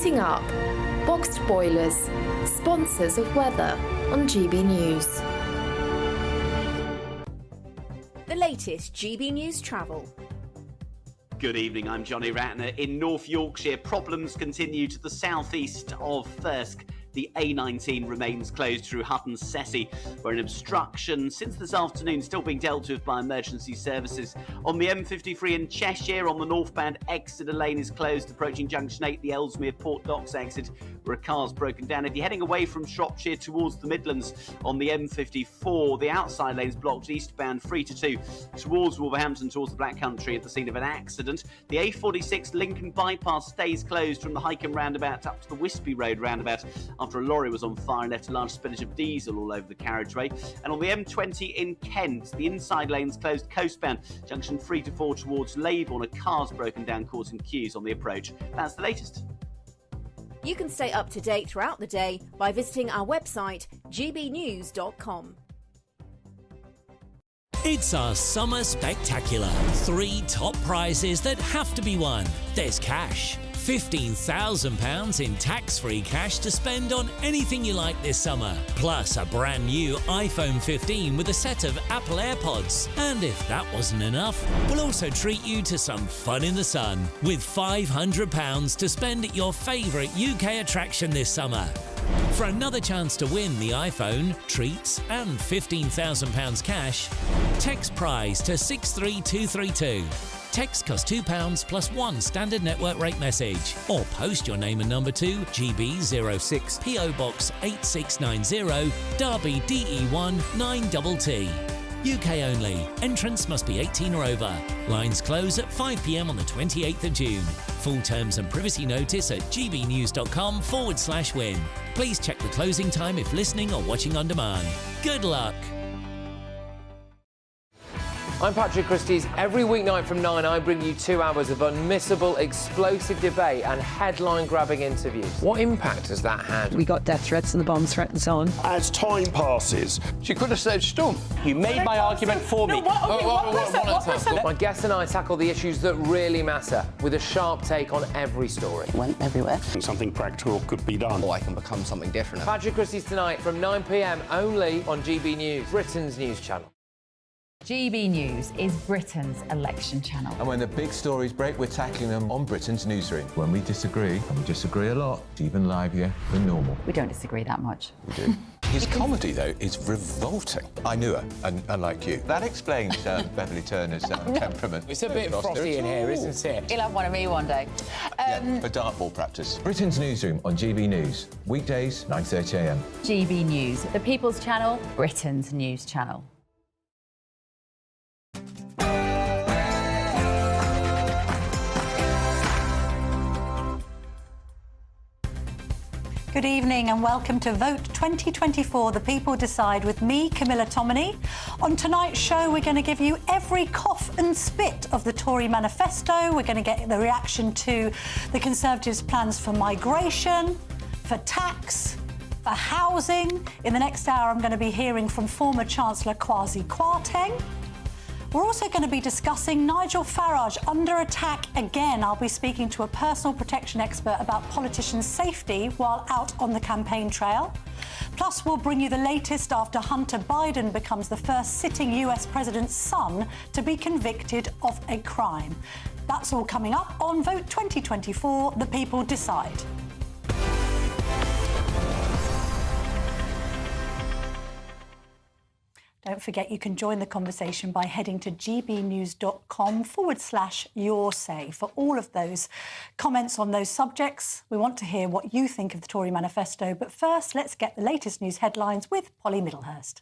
Heating up, boxed boilers, sponsors of weather on GB News. The latest GB News travel. Good evening, I'm Johnny Ratner. In North Yorkshire, problems continue to the southeast of Thirsk. The A19 remains closed through Hutton Cessy, where an obstruction since this afternoon still being dealt with by emergency services. On the M53 in Cheshire, on the northbound, Exeter Lane is closed, approaching Junction 8, the Ellesmere Port Docks exit, where a car's broken down. If you're heading away from Shropshire towards the Midlands on the M54, the outside lane is blocked eastbound 3 to 2 towards Wolverhampton, towards the Black Country at the scene of an accident. The A46 Lincoln bypass stays closed from the Highcombe roundabout up to the Wispy Road roundabout after a lorry was on fire and left a large spillage of diesel all over the carriageway. And on the M20 in Kent, the inside lane's closed coastbound, junction 3 to 4 towards Leybourne. A car's broken down, causing queues on the approach. That's the latest. You can stay up to date throughout the day by visiting our website, gbnews.com. It's our summer spectacular. 3 top prizes that have to be won. There's cash. £15,000 in tax-free cash to spend on anything you like this summer. Plus a brand new iPhone 15 with a set of Apple AirPods. And if that wasn't enough, we'll also treat you to some fun in the sun with £500 to spend at your favourite UK attraction this summer. For another chance to win the iPhone, treats and £15,000 cash, text prize to 63232. Text costs £2 plus 1 standard network rate message. Or post your name and number to GB06 PO Box 8690 Derby DE1 9TT. UK only. Entrance must be 18 or over. Lines close at 5 p.m. on the 28th of June. Full terms and privacy notice at gbnews.com/win. Please check the closing time if listening or watching on demand. Good luck. I'm Patrick Christies. Every weeknight from 9, I bring you 2 hours of unmissable, explosive debate and headline-grabbing interviews. What impact has that had? We got death threats and the bomb threat and so on. As time passes, she could have said Storm. You made my argument for me. My guests and I tackle the issues that really matter with a sharp take on every story. It went everywhere. something practical could be done. Or I can become something different. Patrick Christies tonight from 9 p.m. only on GB News, Britain's news channel. GB News is Britain's election channel. And when the big stories break, we're tackling them on Britain's newsroom. When we disagree, and we disagree a lot, it's even livelier than normal. We don't disagree that much. We do. His comedy, though, is revolting. I knew her, unlike you. That explains Beverly Turner's temperament. It's a bit frosty in here, isn't it? You'll have one of me one day. Yeah, for dartball practice. Britain's newsroom on GB News. Weekdays, 9:30 a.m. GB News, the People's Channel, Britain's news channel. Good evening and welcome to Vote 2024, The People Decide, with me, Camilla Tominey. On tonight's show, we're going to give you every cough and spit of the Tory manifesto. We're going to get the reaction to the Conservatives' plans for migration, for tax, for housing. In the next hour, I'm going to be hearing from former Chancellor Quasi Kwarteng. We're also going to be discussing Nigel Farage under attack again. I'll be speaking to a personal protection expert about politicians' safety while out on the campaign trail. Plus, we'll bring you the latest after Hunter Biden becomes the first sitting US president's son to be convicted of a crime. That's all coming up on Vote 2024, The People Decide. Don't forget you can join the conversation by heading to gbnews.com/yoursay for all of those comments on those subjects. We want to hear what you think of the Tory manifesto. But first, let's get the latest news headlines with Polly Middlehurst.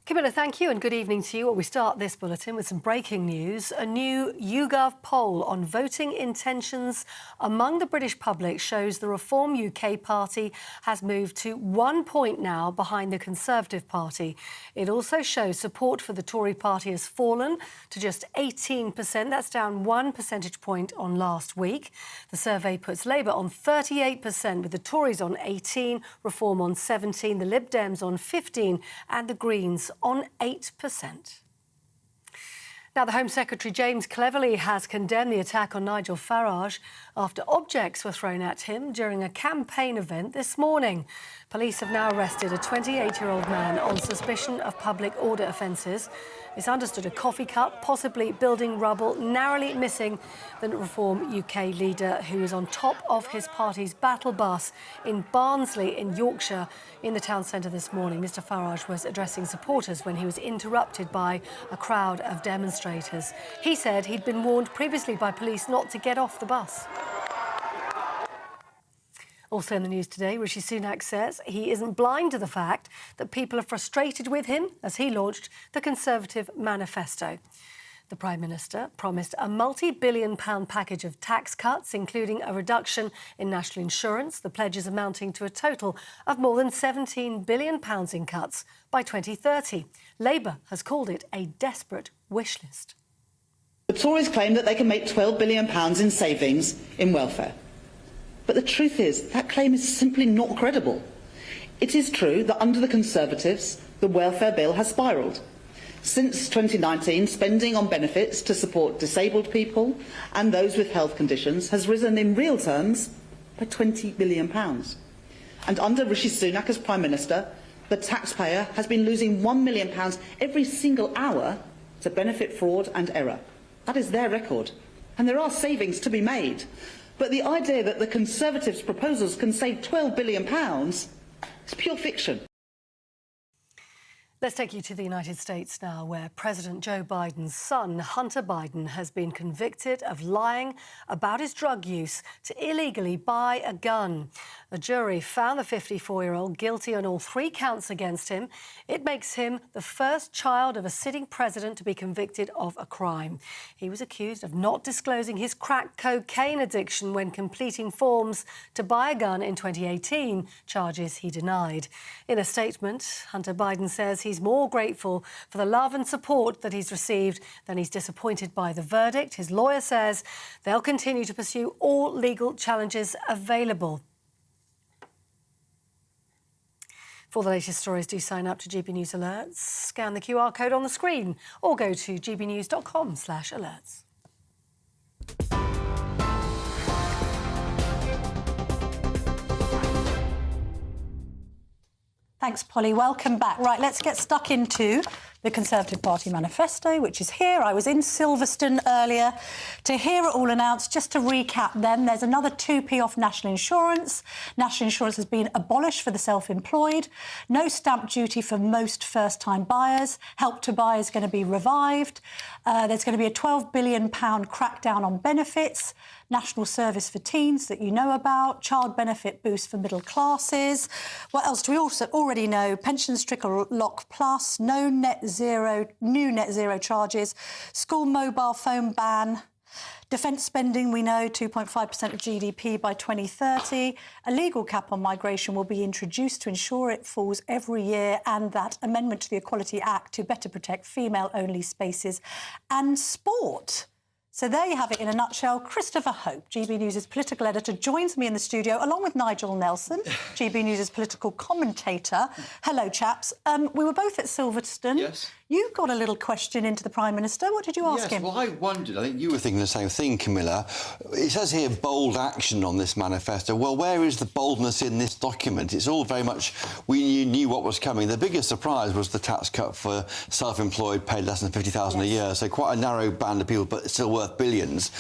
Camilla, thank you and good evening to you. Well, we start this bulletin with some breaking news. A new YouGov poll on voting intentions among the British public shows the Reform UK party has moved to 1 point now behind the Conservative Party. It also shows support for the Tory party has fallen to just 18%. That's down 1 percentage point on last week. The survey puts Labour on 38%, with the Tories on 18%, Reform on 17%, the Lib Dems on 15% and the Greens on 8%. Now, the Home Secretary James Cleverly has condemned the attack on Nigel Farage after objects were thrown at him during a campaign event this morning. Police have now arrested a 28-year-old man on suspicion of public order offences. It's understood a coffee cup, possibly building rubble, narrowly missing the Reform UK leader who was on top of his party's battle bus in Barnsley in Yorkshire in the town centre this morning. Mr Farage was addressing supporters when he was interrupted by a crowd of demonstrators. He said he'd been warned previously by police not to get off the bus. Also in the news today, Rishi Sunak says he isn't blind to the fact that people are frustrated with him as he launched the Conservative Manifesto. The Prime Minister promised a multi-billion-pound package of tax cuts, including a reduction in national insurance, the pledges amounting to a total of more than £17 billion in cuts by 2030. Labour has called it a desperate wish list. The Tories claim that they can make £12 billion in savings in welfare. But the truth is, that claim is simply not credible. It is true that under the Conservatives, the welfare bill has spiralled. Since 2019, spending on benefits to support disabled people and those with health conditions has risen in real terms by £20 billion. And under Rishi Sunak as Prime Minister, the taxpayer has been losing £1 million every single hour to benefit fraud and error. That is their record. And there are savings to be made. But the idea that the Conservatives' proposals can save £12 billion is pure fiction. Let's take you to the United States now, where President Joe Biden's son, Hunter Biden, has been convicted of lying about his drug use to illegally buy a gun. A jury found the 54-year-old guilty on all 3 counts against him. It makes him the first child of a sitting president to be convicted of a crime. He was accused of not disclosing his crack cocaine addiction when completing forms to buy a gun in 2018, charges he denied. In a statement, Hunter Biden says he's more grateful for the love and support that he's received than he's disappointed by the verdict. His lawyer says they'll continue to pursue all legal challenges available. For the latest stories, do sign up to GB News Alerts, scan the QR code on the screen or go to gbnews.com/alerts. Thanks, Polly. Welcome back. Right, let's get stuck into the Conservative Party manifesto, which is here. I was in Silverstone earlier to hear it all announced. Just to recap then, there's another 2p off national insurance. National insurance has been abolished for the self-employed. No stamp duty for most first-time buyers. Help to Buy is going to be revived. There's going to be a £12 billion crackdown on benefits. National service for teens that you know about, child benefit boost for middle classes. What else do we also already know? Pensions trickle lock plus, no new net zero charges, school mobile phone ban. Defence spending, we know, 2.5% of GDP by 2030. A legal cap on migration will be introduced to ensure it falls every year, and that amendment to the Equality Act to better protect female-only spaces and sport. So there you have it in a nutshell. Christopher Hope, GB News' political editor, joins me in the studio, along with Nigel Nelson, GB News' political commentator. Hello, chaps. We were both at Silverstone. Yes. You got a little question into the Prime Minister. What did you ask him? Well, I wondered, I think you were thinking the same thing, Camilla. It says here bold action on this manifesto. Well, where is the boldness in this document? It's all very much, we knew what was coming. The biggest surprise was the tax cut for self-employed, paid less than $50,000 a year. So quite a narrow band of people, but still worth billions.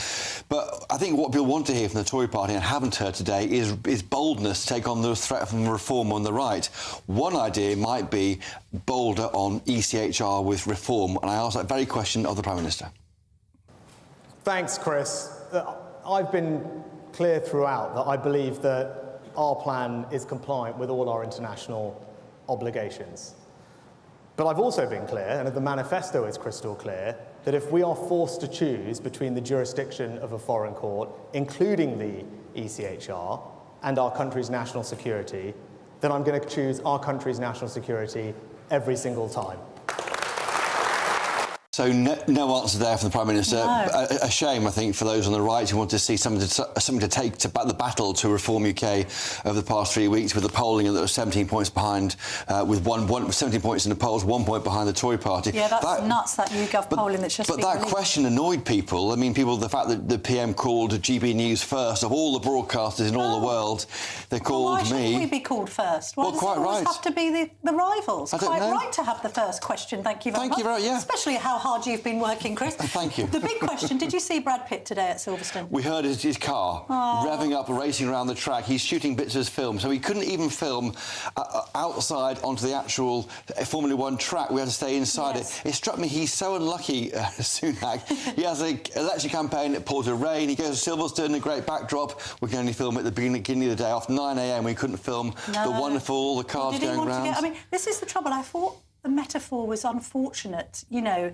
But I think what people want to hear from the Tory party and haven't heard today is boldness to take on the threat from reform on the right. One idea might be bolder on ECHR with reform, and I ask that very question of the Prime Minister. Thanks, Chris. I've been clear throughout that I believe that our plan is compliant with all our international obligations. But I've also been clear, and the manifesto is crystal clear, that if we are forced to choose between the jurisdiction of a foreign court, including the ECHR, and our country's national security, then I'm going to choose our country's national security every single time. So no answer there from the Prime Minister. No. A shame, I think, for those on the right who want to see something to take to the battle to reform UK over the past 3 weeks, with the polling that was 17 points behind, with 17 points in the polls, 1 point behind the Tory party. Yeah, that's nuts, that YouGov polling that's just been But that released. question annoyed people. I mean, the fact that the PM called GB News first of all the broadcasters in all the world, they called why me. shouldn't we be called first? Why does it always have to be the rivals? I don't know. Right to have the first question, thank you very much. Thank you very much, yeah. Especially how hard you've been working, Chris. Thank you. The big question, did you see Brad Pitt today at Silverstone? We heard his car revving up, racing around the track. He's shooting bits of his film, so he couldn't even film outside onto the actual Formula 1 track. We had to stay inside it. It struck me he's so unlucky, Sunak. He has an election campaign that pours with rain. He goes to Silverstone, a great backdrop. We can only film at the beginning of the day. After 9 a.m, we couldn't film the wonderful, the cars going round. I mean, this is the trouble. I thought the metaphor was unfortunate. You know,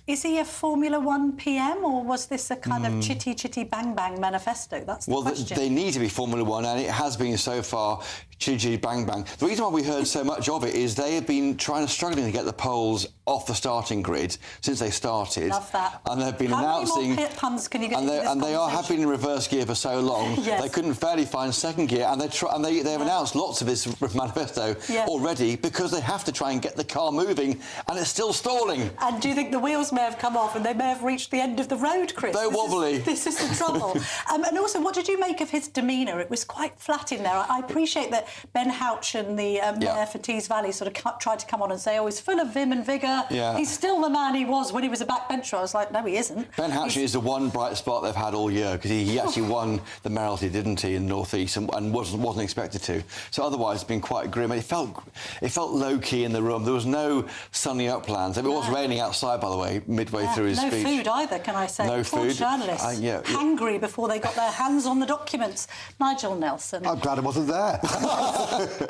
is he a Formula 1 PM, or was this a kind of chitty bang bang manifesto? That's the question. They need to be Formula 1, and it has been so far. Chitty bang bang. The reason why we heard so much of it is they have been struggling to get the polls off the starting grid since they started. Love that. And they've been How announcing. many more puns can you get into this and they have been in reverse gear for so long. Yes. They couldn't fairly find second gear, and they've announced lots of this manifesto already because they have to try and get the car moving, and it's still stalling. And do you think the wheels may have come off and they may have reached the end of the road, Chris? They're wobbly. This is the trouble. And also, what did you make of his demeanour? It was quite flat in there. I appreciate that Ben Houchen, the mayor for Tees Valley, sort of tried to come on and say, oh, he's full of vim and vigour. Yeah. He's still the man he was when he was a backbencher. I was like, no, he isn't. Ben Houchen is the one bright spot they've had all year, because he actually won the mayoralty, didn't he, in North East, and wasn't expected to. So otherwise, it's been quite grim. And it felt low-key in the room. There was no sunny up plans. It was raining outside, by the way, midway through his speech. No food either, can I say? No Poor food. Journalists. Hangry before they got their hands on the documents. Nigel Nelson. I'm glad I wasn't there.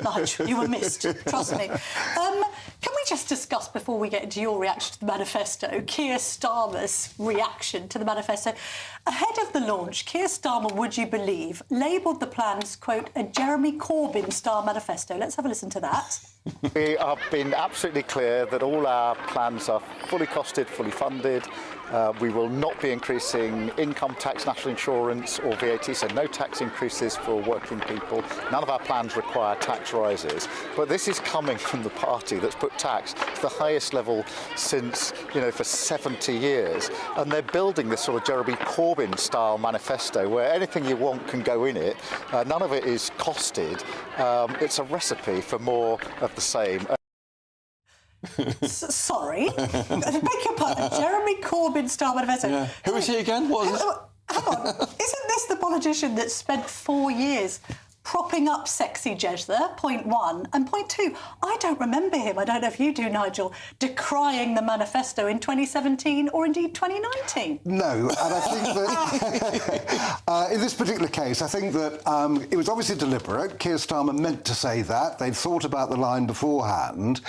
Nigel, you were missed. Trust me. Can we just discuss, before we get into your reaction to the manifesto, Keir Starmer's reaction to the manifesto? Ahead of the launch, Keir Starmer, would you believe, labelled the plans, quote, a Jeremy Corbyn-style manifesto. Let's have a listen to that. We have been absolutely clear that all our plans are fully costed, fully funded. We will not be increasing income tax, national insurance or VAT, so no tax increases for working people. None of our plans require tax rises. But this is coming from the party that's put tax to the highest level since, for 70 years. And they're building this sort of Jeremy Corbyn-style manifesto where anything you want can go in it. None of it is costed. It's a recipe for more of the same. Sorry? I beg your pardon. Jeremy Corbyn-style manifesto. Yeah. Who is he again? What is it? Hang on. Isn't this the politician that spent 4 years propping up sexy Jezza, point one, and point two, I don't remember him, I don't know if you do, Nigel, decrying the manifesto in 2017 or indeed 2019. No, and I think that in this particular case, I think that it was obviously deliberate. Keir Starmer meant to say that. They'd thought about the line beforehand.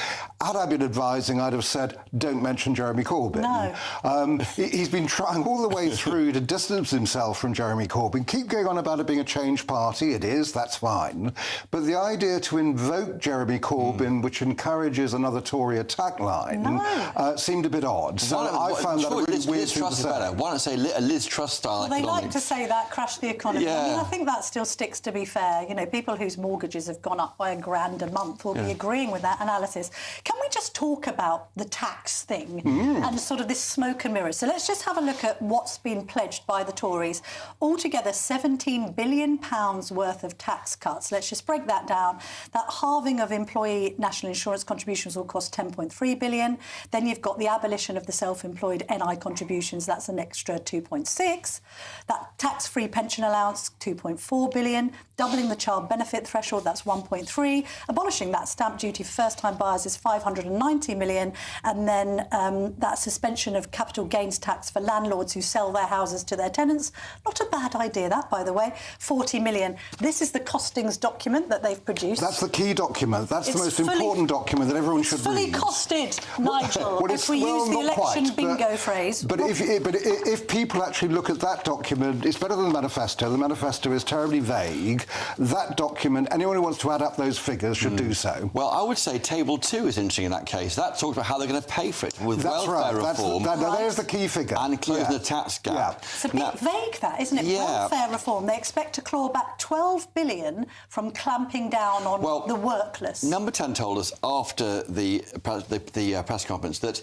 Had I been advising, I'd have said, don't mention Jeremy Corbyn. No. He's been trying all the way through to distance himself from Jeremy Corbyn, keep going on about it being a change party. It is, that's fine. But the idea to invoke Jeremy Corbyn, which encourages another Tory attack line, seemed a bit odd. So I found that a really weird thing to say. Why not say a Liz Truss style Well, they like to say that, crash the economy. Yeah. I mean, I think that still sticks, to be fair. People whose mortgages have gone up by £1,000 a month will be agreeing with that analysis. Can we just talk about the tax thing and sort of this smoke and mirrors? So let's just have a look at what's been pledged by the Tories. Altogether, £17 billion worth of tax cuts. Let's just break that down. That halving of employee national insurance contributions will cost £10.3 billion. Then you've got the abolition of the self-employed NI contributions. That's an extra 2.6. That tax-free pension allowance, 2.4 billion. Doubling the child benefit threshold, that's 1.3. Abolishing that stamp duty for first-time buyers is 590 million. And then that suspension of capital gains tax for landlords who sell their houses to their tenants. Not a bad idea, that, by the way. 40 million. This is the costings document that they've produced. That's the key document. That's the most important document that everyone should read. Fully costed, Nigel, if we use the not election quite, bingo phrase. But if people actually look at that document, it's better than the manifesto. The manifesto is terribly vague. That document, anyone who wants to add up those figures should do so. Well, I would say Table 2 is interesting in that case. That talks about how they're going to pay for it with welfare reform. There's the key figure. And closing the tax gap. Yeah. It's a bit vague, that, isn't it? Welfare reform. They expect to claw back $12 billion from clamping down on the workless. Number 10 told us after the press conference that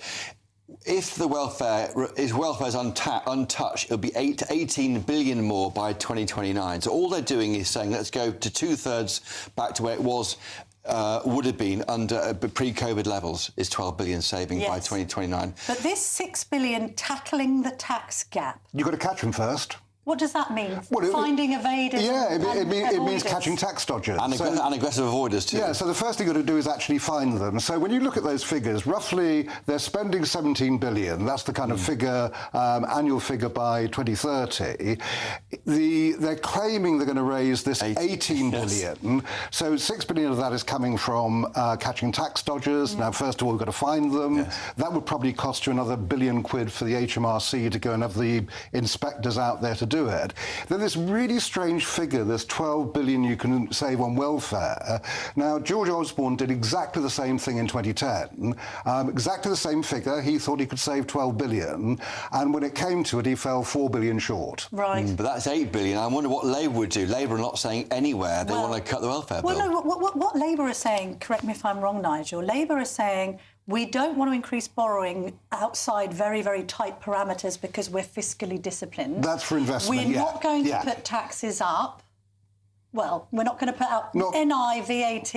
if the welfare's untouched, it'll be 8 to 18 billion more by 2029. So all they're doing is saying let's go to 2/3 back to where it was. Would have been under pre-COVID levels is 12 billion saving by 2029. But this 6 billion tackling the tax gap. You've got to catch them first. What does that mean? Finding evaders? Yeah, it means catching tax dodgers. And aggressive avoiders too. Yeah, so the first thing you've got to do is actually find them. So when you look at those figures, roughly they're spending 17 billion. That's the kind of figure, annual figure by 2030. They're claiming they're going to raise this 18 billion. So 6 billion of that is coming from catching tax dodgers. Now, first of all, we've got to find them. That would probably cost you another £1 billion for the HMRC to go and have the inspectors out there to do it. Then this really strange figure, there's 12 billion you can save on welfare. Now, George Osborne did exactly the same thing in 2010. Exactly the same figure. He thought he could save 12 billion. And when it came to it, he fell 4 billion short. Right. But that's 8 billion. I wonder what Labour would do. Labour are not saying anywhere they want to cut the welfare bill. Well, no, what Labour are saying, correct me if I'm wrong, Nigel, Labour are saying we don't want to increase borrowing outside very, very tight parameters because we're fiscally disciplined. That's for investment, We're not going to put taxes up. Well, we're not going to put out NI, VAT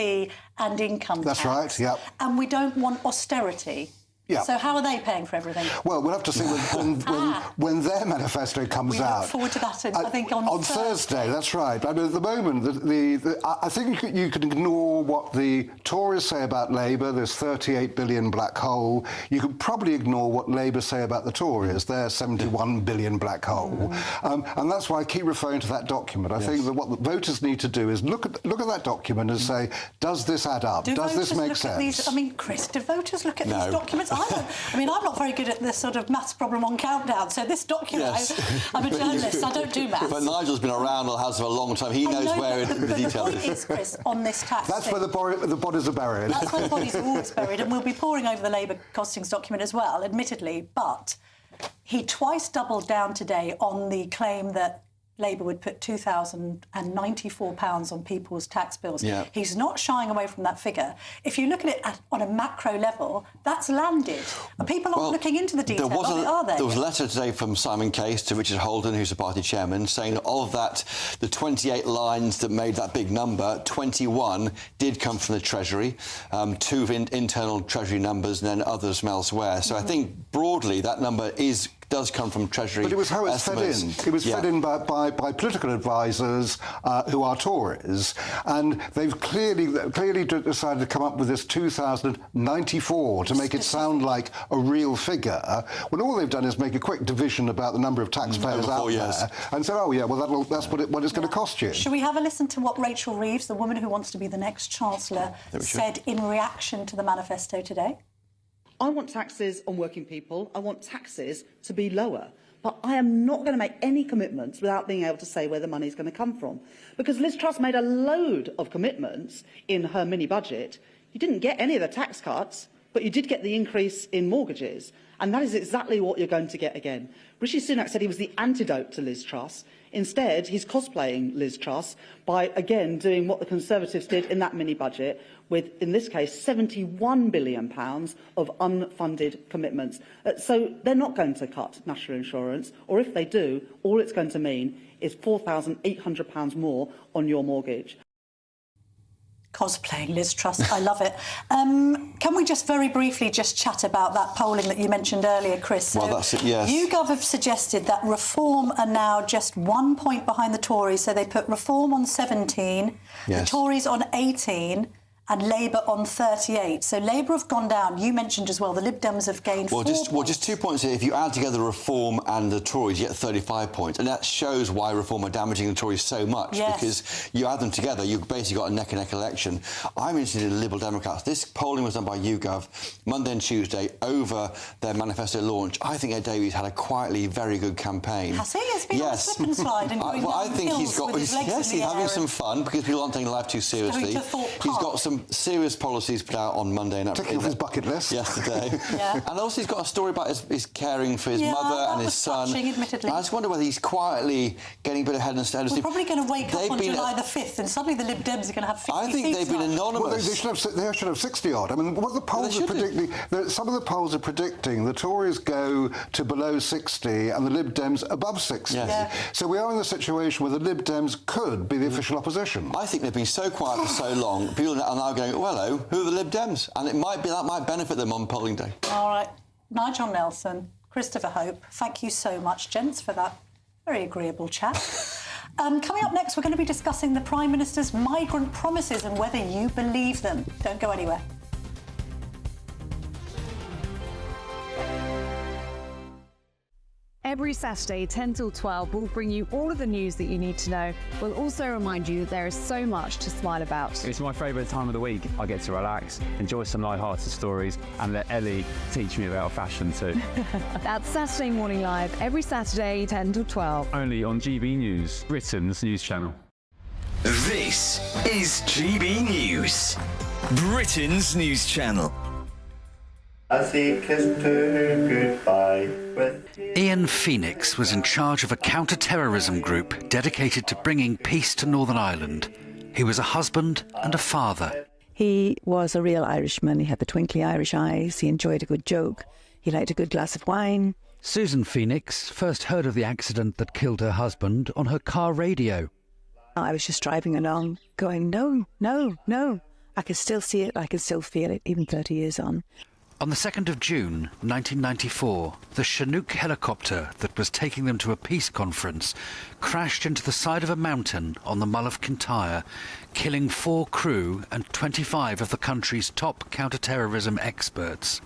and income tax. That's right, yeah. And we don't want austerity. Yeah. So how are they paying for everything? Well, we'll have to see when their manifesto comes out. We look forward to that, I think, on Thursday. That's right. I mean, at the moment, I think you can ignore what the Tories say about Labour, this 38 billion black hole. You can probably ignore what Labour say about the Tories, their 71 billion black hole. And that's why I keep referring to that document. I think that what the voters need to do is look at that document and say, does this add up? Does this make sense? I mean, Chris, do voters look at these documents? I mean, I'm not very good at this sort of maths problem on countdown, so this document, I'm a journalist, I don't do maths. But Nigel's been around the House for a long time. He knows where the detail is. The point is, Chris, on this tax That's where the bodies are buried. That's where the bodies are always buried, and we'll be poring over the Labour costings document as well, admittedly, but he twice doubled down today on the claim that Labour would put £2,094 on people's tax bills. Yeah. He's not shying away from that figure. If you look at it on a macro level, that's landed. People aren't looking into the detail, are they? There was a letter today from Simon Case to Richard Holden, who's the party chairman, saying that of that, the 28 lines that made that big number, 21 did come from the Treasury, 2 internal Treasury numbers, and then others from elsewhere. So I think broadly that number does come from Treasury. But it was how it's fed in. It was fed in by political advisors who are Tories, and they've clearly decided to come up with this 2,094 to make it sound like a real figure, when all they've done is make a quick division about the number of taxpayers out there and said, oh, yeah, well, that's what it's going to cost you. Should we have a listen to what Rachel Reeves, the woman who wants to be the next Chancellor, said in reaction to the manifesto today? I want taxes on working people. I want taxes to be lower. But I am not going to make any commitments without being able to say where the money is going to come from. Because Liz Truss made a load of commitments in her mini-budget. You didn't get any of the tax cuts, but you did get the increase in mortgages. And that is exactly what you're going to get again. Rishi Sunak said he was the antidote to Liz Truss. Instead, he's cosplaying Liz Truss by, again, doing what the Conservatives did in that mini-budget, with, in this case, £71 billion of unfunded commitments. So they're not going to cut national insurance, or if they do, all it's going to mean is £4,800 more on your mortgage. Cosplaying Liz Truss, I love it. Can we just very briefly just chat about that polling that you mentioned earlier, Chris? Well, that's it, yes. YouGov have suggested that Reform are now just 1 point behind the Tories, so they put Reform on 17, the Tories on 18, and Labour on 38. So Labour have gone down. You mentioned as well the Lib Dems have gained 4 points. Well, just 2 points here. If you add together Reform and the Tories, you get 35 points. And that shows why Reform are damaging the Tories so much. Yes. Because you add them together, you've basically got a neck-and-neck election. I'm interested in the Liberal Democrats. This polling was done by YouGov Monday and Tuesday over their manifesto launch. I think Ed Davies had a quietly very good campaign. Has he? It's been on a slip and slide and going I think hills he's got... with his legs Yes, in he's the having air some fun because people aren't taking life too seriously. He's got some serious policies put out on Monday and ticking off his bucket list yesterday. Yeah. And also he's got a story about his caring for his mother and his son. Touching, admittedly. I just wonder whether he's quietly getting a bit ahead and stead. We're probably going to wake up on July the 5th and suddenly the Lib Dems are going to have 50 I think they've been anonymous. Well, they should have 60 odd. I mean, what the polls are predicting, some of the polls are predicting the Tories go to below 60 and the Lib Dems above 60. Yes. Yeah. So we are in a situation where the Lib Dems could be the official opposition. I think they've been so quiet for so long, people are now going, well, hello, who are the Lib Dems? And that might benefit them on polling day. All right. Nigel Nelson, Christopher Hope, thank you so much, gents, for that very agreeable chat. Coming up next, we're going to be discussing the Prime Minister's migrant promises and whether you believe them. Don't go anywhere. Every Saturday, 10 till 12, we'll bring you all of the news that you need to know. We'll also remind you there is so much to smile about. It's my favourite time of the week. I get to relax, enjoy some light-hearted stories, and let Ellie teach me about fashion too. That's Saturday Morning Live, every Saturday, 10 till 12. Only on GB News, Britain's news channel. This is GB News, Britain's news channel. As he kissed her goodbye with... Ian Phoenix was in charge of a counter-terrorism group dedicated to bringing peace to Northern Ireland. He was a husband and a father. He was a real Irishman. He had the twinkly Irish eyes. He enjoyed a good joke. He liked a good glass of wine. Susan Phoenix first heard of the accident that killed her husband on her car radio. I was just driving along going, no, no, no. I can still see it. I can still feel it, even 30 years on. On the 2nd of June, 1994, the Chinook helicopter that was taking them to a peace conference crashed into the side of a mountain on the Mull of Kintyre, killing 4 crew and 25 of the country's top counter-terrorism experts.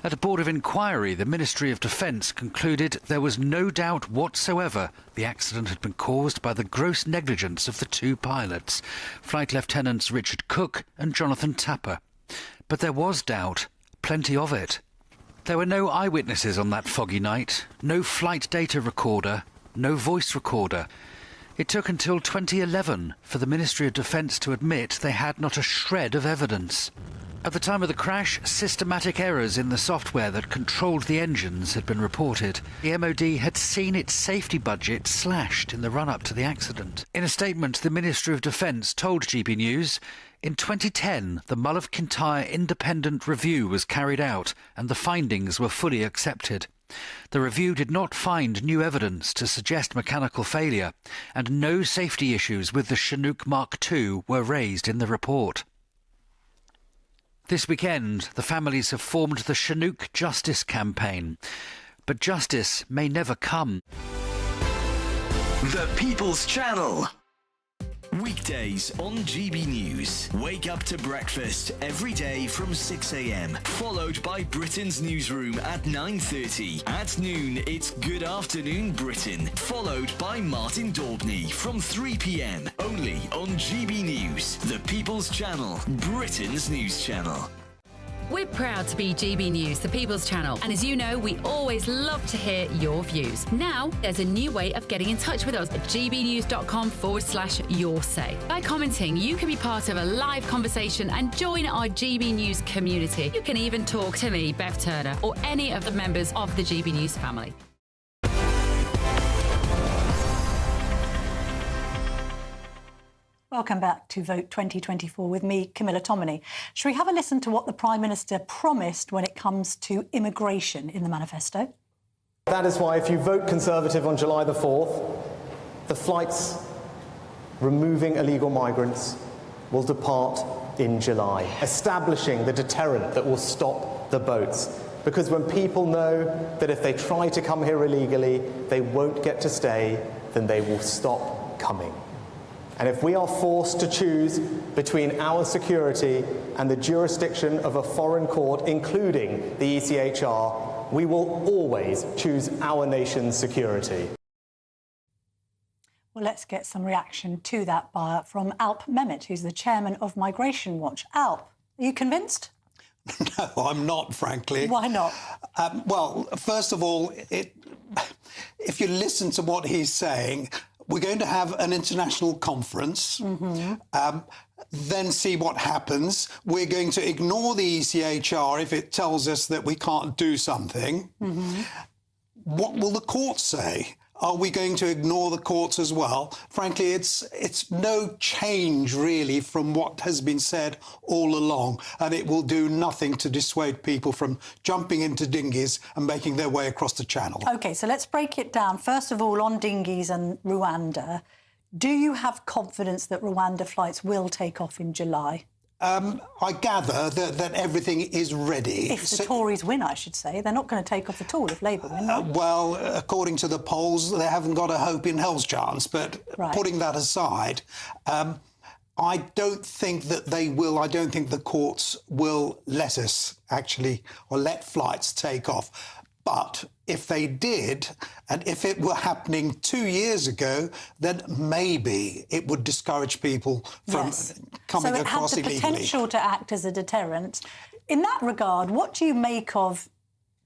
At a board of inquiry, the Ministry of Defence concluded there was no doubt whatsoever the accident had been caused by the gross negligence of the 2 pilots, Flight Lieutenants Richard Cook and Jonathan Tapper. But there was doubt. Plenty of it. There were no eyewitnesses on that foggy night, no flight data recorder, no voice recorder. It took until 2011 for the Ministry of Defence to admit they had not a shred of evidence. At the time of the crash, systematic errors in the software that controlled the engines had been reported. The MOD had seen its safety budget slashed in the run-up to the accident. In a statement, the Ministry of Defence told GB News, in 2010, the Mull of Kintyre independent review was carried out and the findings were fully accepted. The review did not find new evidence to suggest mechanical failure, and no safety issues with the Chinook Mark II were raised in the report. This weekend, the families have formed the Chinook Justice Campaign. But justice may never come. The People's Channel. Weekdays on GB News. Wake up to breakfast every day from 6 a.m. Followed by Britain's newsroom at 9:30. At noon, it's Good Afternoon Britain. Followed by Martin Daubney from 3 p.m. Only on GB News. The People's Channel. Britain's news channel. We're proud to be GB News, the People's Channel. And as you know, we always love to hear your views. Now, there's a new way of getting in touch with us at gbnews.com/yoursay. By commenting, you can be part of a live conversation and join our GB News community. You can even talk to me, Bev Turner, or any of the members of the GB News family. Welcome back to Vote 2024 with me, Camilla Tominey. Shall we have a listen to what the Prime Minister promised when it comes to immigration in the manifesto? That is why if you vote Conservative on July the 4th, the flights removing illegal migrants will depart in July, establishing the deterrent that will stop the boats. Because when people know that if they try to come here illegally, they won't get to stay, then they will stop coming. And if we are forced to choose between our security and the jurisdiction of a foreign court, including the ECHR, we will always choose our nation's security. Well, let's get some reaction to that from Alp Mehmet, who's the chairman of Migration Watch. Alp, are you convinced? No, I'm not, frankly. Why not? Well, first of all, if you listen to what he's saying, we're going to have an international conference, then see what happens. We're going to ignore the ECHR if it tells us that we can't do something. What will the courts say? Are we going to ignore the courts as well? Frankly, it's no change, really, from what has been said all along, and it will do nothing to dissuade people from jumping into dinghies and making their way across the channel. OK, so let's break it down. First of all, on dinghies and Rwanda, do you have confidence that Rwanda flights will take off in July? I gather that everything is ready. If the Tories win, I should say. They're not going to take off at all if Labour win. Well, according to the polls, they haven't got a hope in hell's chance. But putting that aside, I don't think that they will. I don't think the courts will let us actually, or let flights take off. But if they did, and if it were happening 2 years ago, then maybe it would discourage people from coming across illegally. So it had the potential to act as a deterrent. In that regard, what do you make of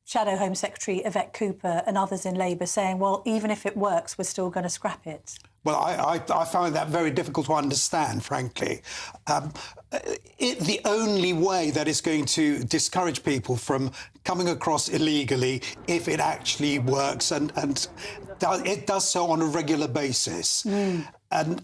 Shadow Home Secretary Yvette Cooper and others in Labour saying, well, even if it works, we're still going to scrap it? Well, I find that very difficult to understand, frankly. The only way that it's going to discourage people from coming across illegally, if it actually works, and it does so on a regular basis. And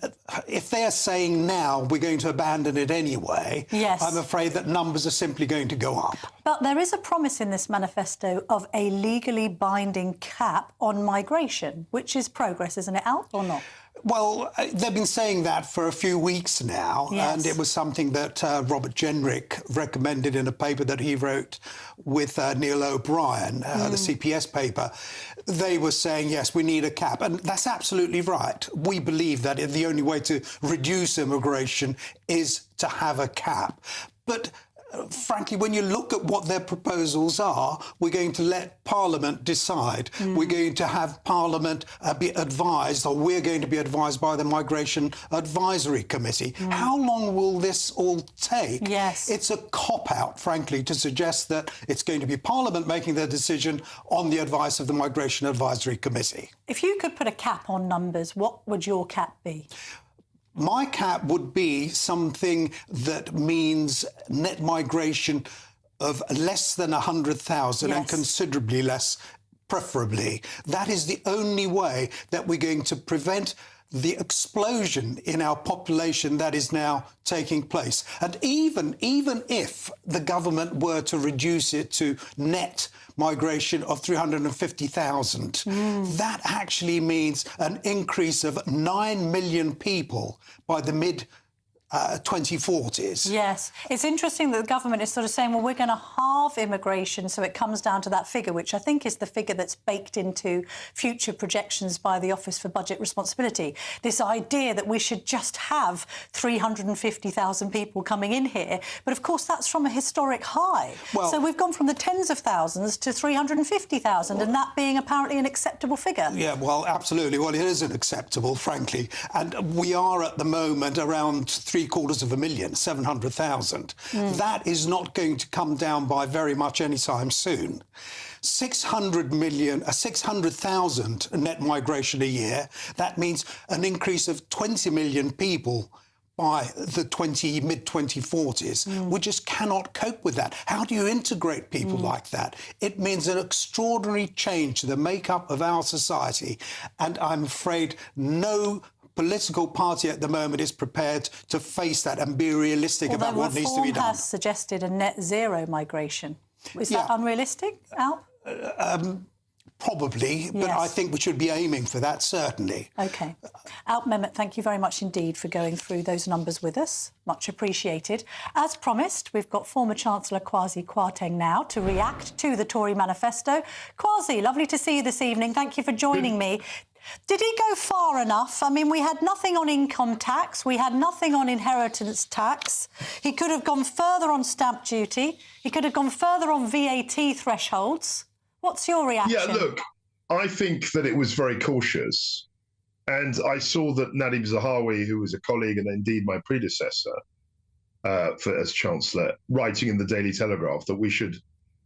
if they are saying now we're going to abandon it anyway, I'm afraid that numbers are simply going to go up. But there is a promise in this manifesto of a legally binding cap on migration, which is progress, isn't it, Alp, or not? Well, they've been saying that for a few weeks now, and it was something that Robert Jenrick recommended in a paper that he wrote with Neil O'Brien, the CPS paper. They were saying, yes, we need a cap, and that's absolutely right. We believe that the only way to reduce immigration is to have a cap. But frankly, when you look at what their proposals are, we're going to let Parliament decide. We're going to have Parliament be advised, or we're going to be advised by the Migration Advisory Committee. How long will this all take? It's a cop-out, frankly, to suggest that it's going to be Parliament making their decision on the advice of the Migration Advisory Committee. If you could put a cap on numbers, what would your cap be? My cap would be something that means net migration of less than 100,000 and considerably less, preferably. That is the only way that we're going to prevent the explosion in our population that is now taking place. And even if the government were to reduce it to net migration of 350,000, that actually means an increase of 9 million people by the mid-2040s. Yes. It's interesting that the government is sort of saying, well, we're going to halve immigration, so it comes down to that figure, which I think is the figure that's baked into future projections by the Office for Budget Responsibility. This idea that we should just have 350,000 people coming in here. But, of course, that's from a historic high. Well, so we've gone from the tens of thousands to 350,000, and that being apparently an acceptable figure. Yeah, well, absolutely. Well, it isn't acceptable, frankly. And we are at the moment around 750,000, 700,000. That is not going to come down by very much anytime soon. 600,000 net migration a year, that means an increase of 20 million people by the mid-2040s. We just cannot cope with that. How do you integrate people like that? It means an extraordinary change to the makeup of our society, and I'm afraid no political party at the moment is prepared to face that and be realistic about what needs to be done. Reform has suggested a net zero migration. Is that unrealistic, Al? Probably, but I think we should be aiming for that, certainly. OK. Alp Mehmet, thank you very much indeed for going through those numbers with us. Much appreciated. As promised, we've got former Chancellor Quasi Kwarteng now to react to the Tory manifesto. Quasi, lovely to see you this evening. Thank you for joining me. Did he go far enough? I mean, we had nothing on income tax. We had nothing on inheritance tax. He could have gone further on stamp duty. He could have gone further on VAT thresholds. What's your reaction? Yeah, look, I think that it was very cautious. And I saw that Nadim Zahawi, who was a colleague and indeed my predecessor as Chancellor, writing in the Daily Telegraph that we should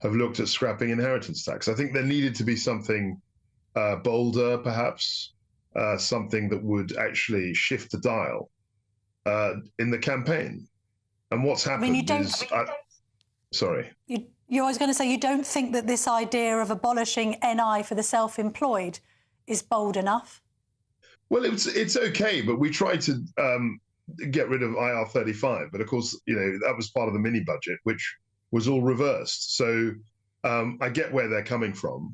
have looked at scrapping inheritance tax. I think there needed to be something bolder, perhaps, something that would actually shift the dial in the campaign. And what's happened is... sorry. You're always going to say you don't think that this idea of abolishing NI for the self-employed is bold enough? Well, it's okay, but we tried to get rid of IR35. But of course, you know, that was part of the mini budget, which was all reversed. So I get where they're coming from.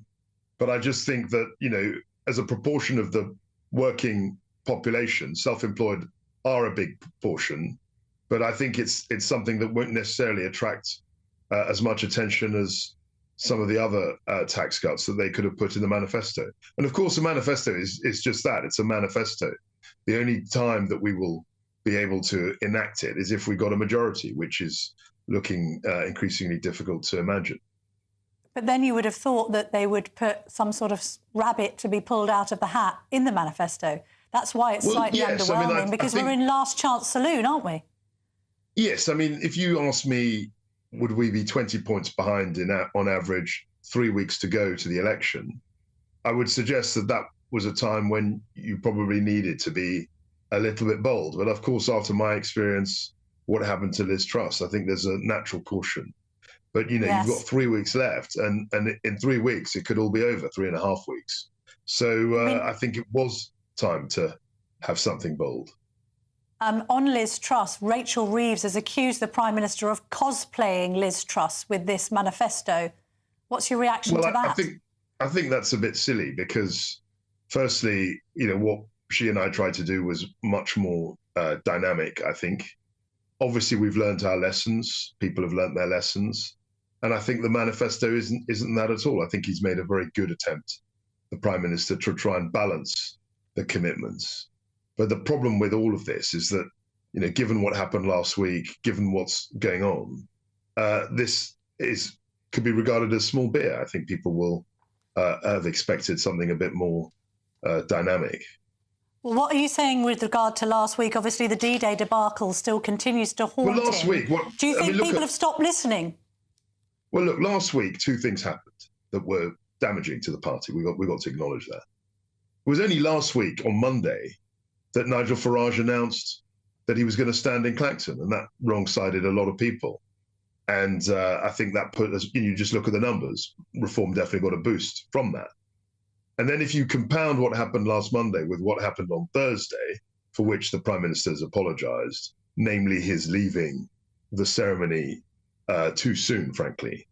But I just think that, you know, as a proportion of the working population, self-employed are a big proportion. But I think it's something that won't necessarily attract as much attention as some of the other tax cuts that they could have put in the manifesto. And of course, the manifesto is just that. It's a manifesto. The only time that we will be able to enact it is if we got a majority, which is looking increasingly difficult to imagine. But then you would have thought that they would put some sort of rabbit to be pulled out of the hat in the manifesto. That's why it's slightly underwhelming, because we're in last chance saloon, aren't we? Yes, I mean, if you ask me, would we be 20 points behind on average 3 weeks to go to the election, I would suggest that that was a time when you probably needed to be a little bit bold. But of course, after my experience, what happened to Liz Truss, I think there's a natural caution. But, you know, you've got 3 weeks left, and in 3 weeks, it could all be over, 3.5 weeks. So I think it was time to have something bold. On Liz Truss, Rachel Reeves has accused the Prime Minister of cosplaying Liz Truss with this manifesto. What's your reaction to that? I think that's a bit silly because, firstly, you know, what she and I tried to do was much more dynamic, I think. Obviously, we've learned our lessons. People have learned their lessons. And I think the manifesto isn't that at all. I think he's made a very good attempt, the Prime Minister, to try and balance the commitments. But the problem with all of this is that, you know, given what happened last week, given what's going on, this could be regarded as small beer. I think people will have expected something a bit more dynamic. Well, what are you saying with regard to last week? Obviously, the D-Day debacle still continues to haunt Well, last week, do you think people have stopped listening? Well, look, last week, two things happened that were damaging to the party. We got to acknowledge that. It was only last week, on Monday, that Nigel Farage announced that he was going to stand in Clacton, and that wrong-sided a lot of people. And I think that put us, you just look at the numbers, Reform definitely got a boost from that. And then if you compound what happened last Monday with what happened on Thursday, for which the Prime Minister has apologised, namely his leaving the ceremony too soon, frankly,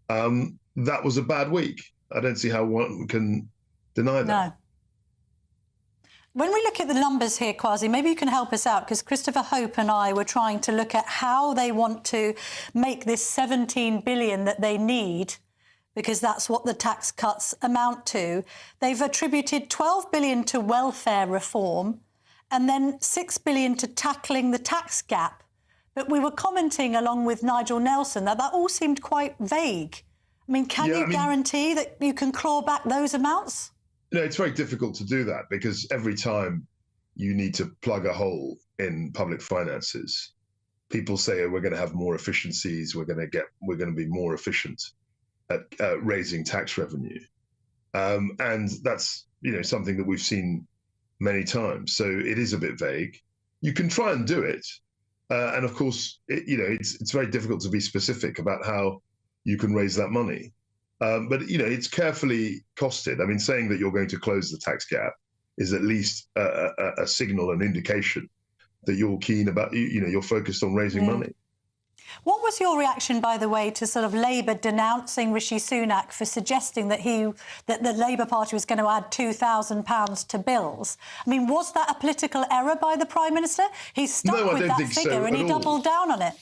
that was a bad week. I don't see how one can deny that. No. When we look at the numbers here, Quasi, maybe you can help us out, because Christopher Hope and I were trying to look at how they want to make this 17 billion that they need, because that's what the tax cuts amount to. They've attributed 12 billion to welfare reform and then 6 billion to tackling the tax gap. But we were commenting along with Nigel Nelson that all seemed quite vague. I mean, can you guarantee that you can claw back those amounts? No, it's very difficult to do that because every time you need to plug a hole in public finances, people say, oh, we're going to have more efficiencies, we're going to be more efficient at raising tax revenue. And that's, something that we've seen many times. So it is a bit vague. You can try and do it. And of course, it's very difficult to be specific about how you can raise that money. But, it's carefully costed. I mean, saying that you're going to close the tax gap is at least a signal, an indication that you're keen about, you're focused on raising money. What was your reaction, by the way, to sort of Labour denouncing Rishi Sunak for suggesting that the Labour Party was going to add £2,000 to bills? I mean, was that a political error by the Prime Minister? He stuck with that figure and he doubled down on it.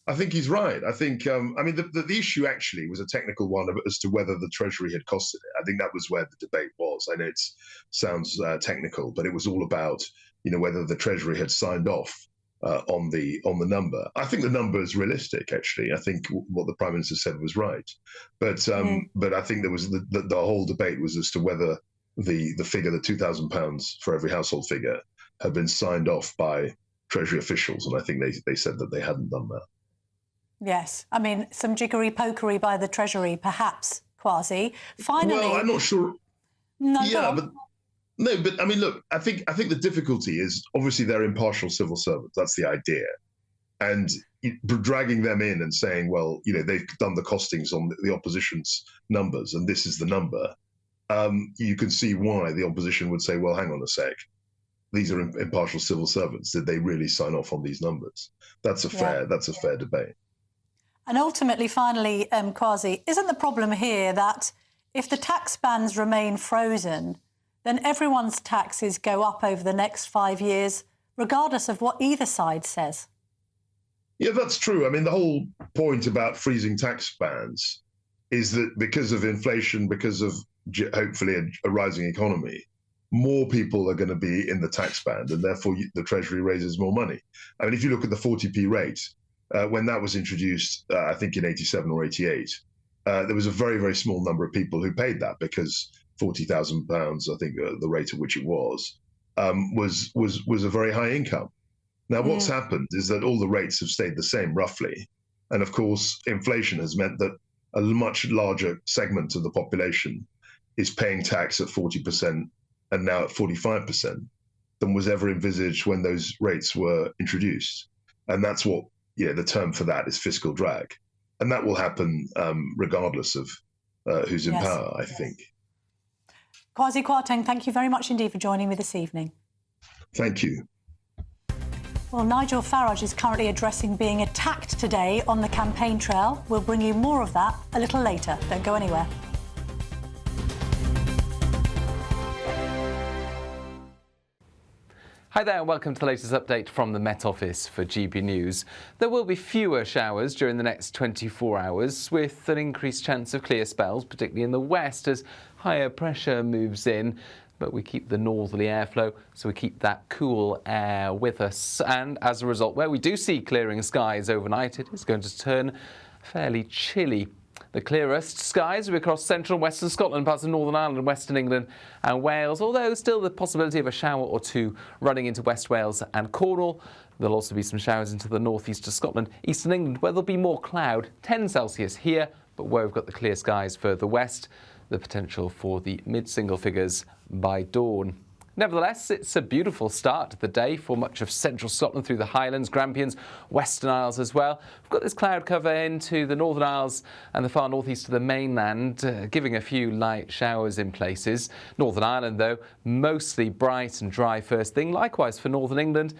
I think he's right. I think, I mean, the issue actually was a technical one as to whether the Treasury had costed it. I think that was where the debate was. I know it sounds technical, but it was all about, whether the Treasury had signed off on the number. I think the number is realistic, actually. I think what the Prime Minister said was right. But I think there was the whole debate was as to whether the figure, the £2,000 for every household figure, had been signed off by Treasury officials. And I think they said that they hadn't done that. Yes, I mean, some jiggery-pokery by the Treasury, perhaps, Quasi. Finally... Well, I'm not sure... No, yeah, but I mean, look, I think the difficulty is, obviously, they're impartial civil servants. That's the idea. And dragging them in and saying, well, they've done the costings on the opposition's numbers, and this is the number, you can see why the opposition would say, well, hang on a sec. These are impartial civil servants. Did they really sign off on these numbers? That's a fair debate. And ultimately, finally, Quasi, isn't the problem here that if the tax bands remain frozen, then everyone's taxes go up over the next 5 years, regardless of what either side says? Yeah, that's true. I mean, the whole point about freezing tax bands is that because of inflation, because of hopefully a rising economy, more people are going to be in the tax band, and therefore the Treasury raises more money. I mean, if you look at the 40p rate, when that was introduced, I think in 87 or 88, there was a very, very small number of people who paid that because £40,000, I think the rate at which it was a very high income. Now, what's happened is that all the rates have stayed the same, roughly. And of course, inflation has meant that a much larger segment of the population is paying tax at 40% and now at 45% than was ever envisaged when those rates were introduced. And that's what, the term for that is fiscal drag. And that will happen regardless of who's in power, I think. Quasi Kwarteng, thank you very much indeed for joining me this evening. Thank you. Well, Nigel Farage is currently addressing being attacked today on the campaign trail. We'll bring you more of that a little later. Don't go anywhere. Hi there and welcome to the latest update from the Met Office for GB News. There will be fewer showers during the next 24 hours with an increased chance of clear spells, particularly in the west as higher pressure moves in. But we keep the northerly airflow, so we keep that cool air with us. And as a result, where we do see clearing skies overnight, it is going to turn fairly chilly. The clearest skies will be across central and western Scotland, parts of Northern Ireland, western England and Wales, although still the possibility of a shower or two running into West Wales and Cornwall. There'll also be some showers into the northeast of Scotland, eastern England, where there'll be more cloud, 10 Celsius here, but where we've got the clear skies further west, the potential for the mid-single figures by dawn. Nevertheless, it's a beautiful start to the day for much of central Scotland through the Highlands, Grampians, Western Isles as well. We've got this cloud cover into the Northern Isles and the far northeast of the mainland, giving a few light showers in places. Northern Ireland, though, mostly bright and dry first thing. Likewise for Northern England.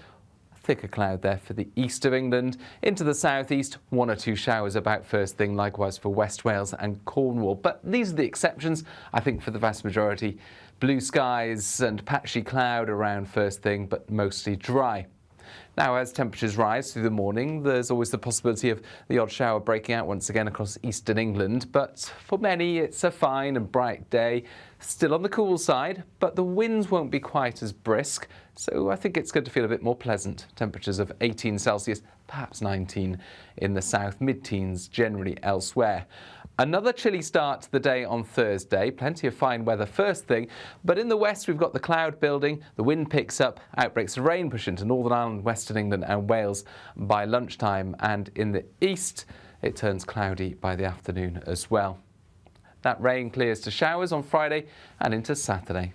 Thicker cloud there for the east of England. Into the southeast, 1 or 2 showers about first thing, likewise for West Wales and Cornwall. But these are the exceptions, I think, for the vast majority. Blue skies and patchy cloud around first thing, but mostly dry. Now, as temperatures rise through the morning, there's always the possibility of the odd shower breaking out once again across eastern England. But for many, it's a fine and bright day. Still on the cool side, but the winds won't be quite as brisk. So I think it's going to feel a bit more pleasant. Temperatures of 18 Celsius, perhaps 19 in the south, mid-teens generally elsewhere. Another chilly start to the day on Thursday. Plenty of fine weather first thing, but in the west we've got the cloud building, the wind picks up, outbreaks of rain push into Northern Ireland, Western England and Wales by lunchtime, and in the east it turns cloudy by the afternoon as well. That rain clears to showers on Friday and into Saturday.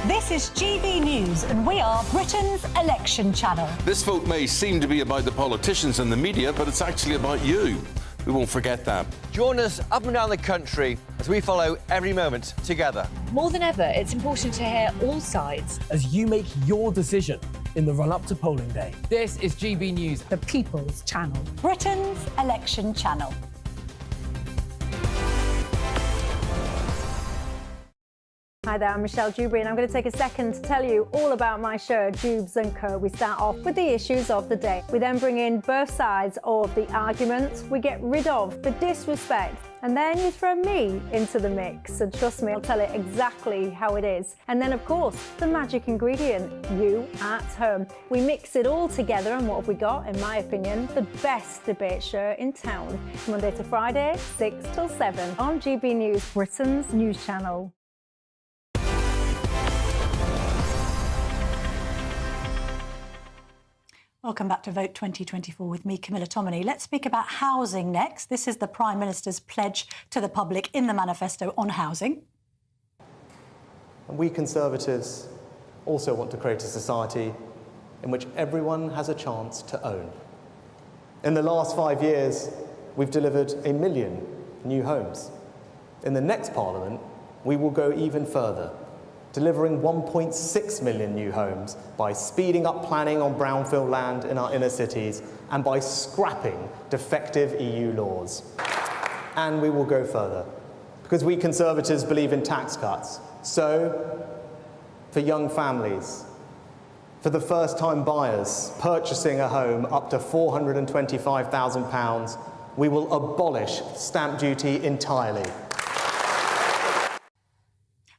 This is GB News and we are Britain's election channel. This vote may seem to be about the politicians and the media, but it's actually about you. We won't forget that. Join us up and down the country as we follow every moment together. More than ever, it's important to hear all sides as you make your decision in the run-up to polling day. This is GB News, the People's Channel. Britain's election channel. Hi there, I'm Michelle Dewberry, and I'm going to take a second to tell you all about my show, Dubes & Co. We start off with the issues of the day. We then bring in both sides of the argument. We get rid of the disrespect. And then you throw me into the mix. And trust me, I'll tell it exactly how it is. And then, of course, the magic ingredient, you at home. We mix it all together, and what have we got? In my opinion, the best debate show in town. Monday to Friday, 6 till 7 on GB News, Britain's news channel. Welcome back to Vote 2024 with me, Camilla Tominey. Let's speak about housing next. This is the Prime Minister's pledge to the public in the manifesto on housing. And we Conservatives also want to create a society in which everyone has a chance to own. In the last 5 years, we've delivered 1 million new homes. In the next Parliament, we will go even further, delivering 1.6 million new homes by speeding up planning on brownfield land in our inner cities and by scrapping defective EU laws. And we will go further, because we Conservatives believe in tax cuts. So, for young families, for the first-time buyers purchasing a home up to £425,000, we will abolish stamp duty entirely.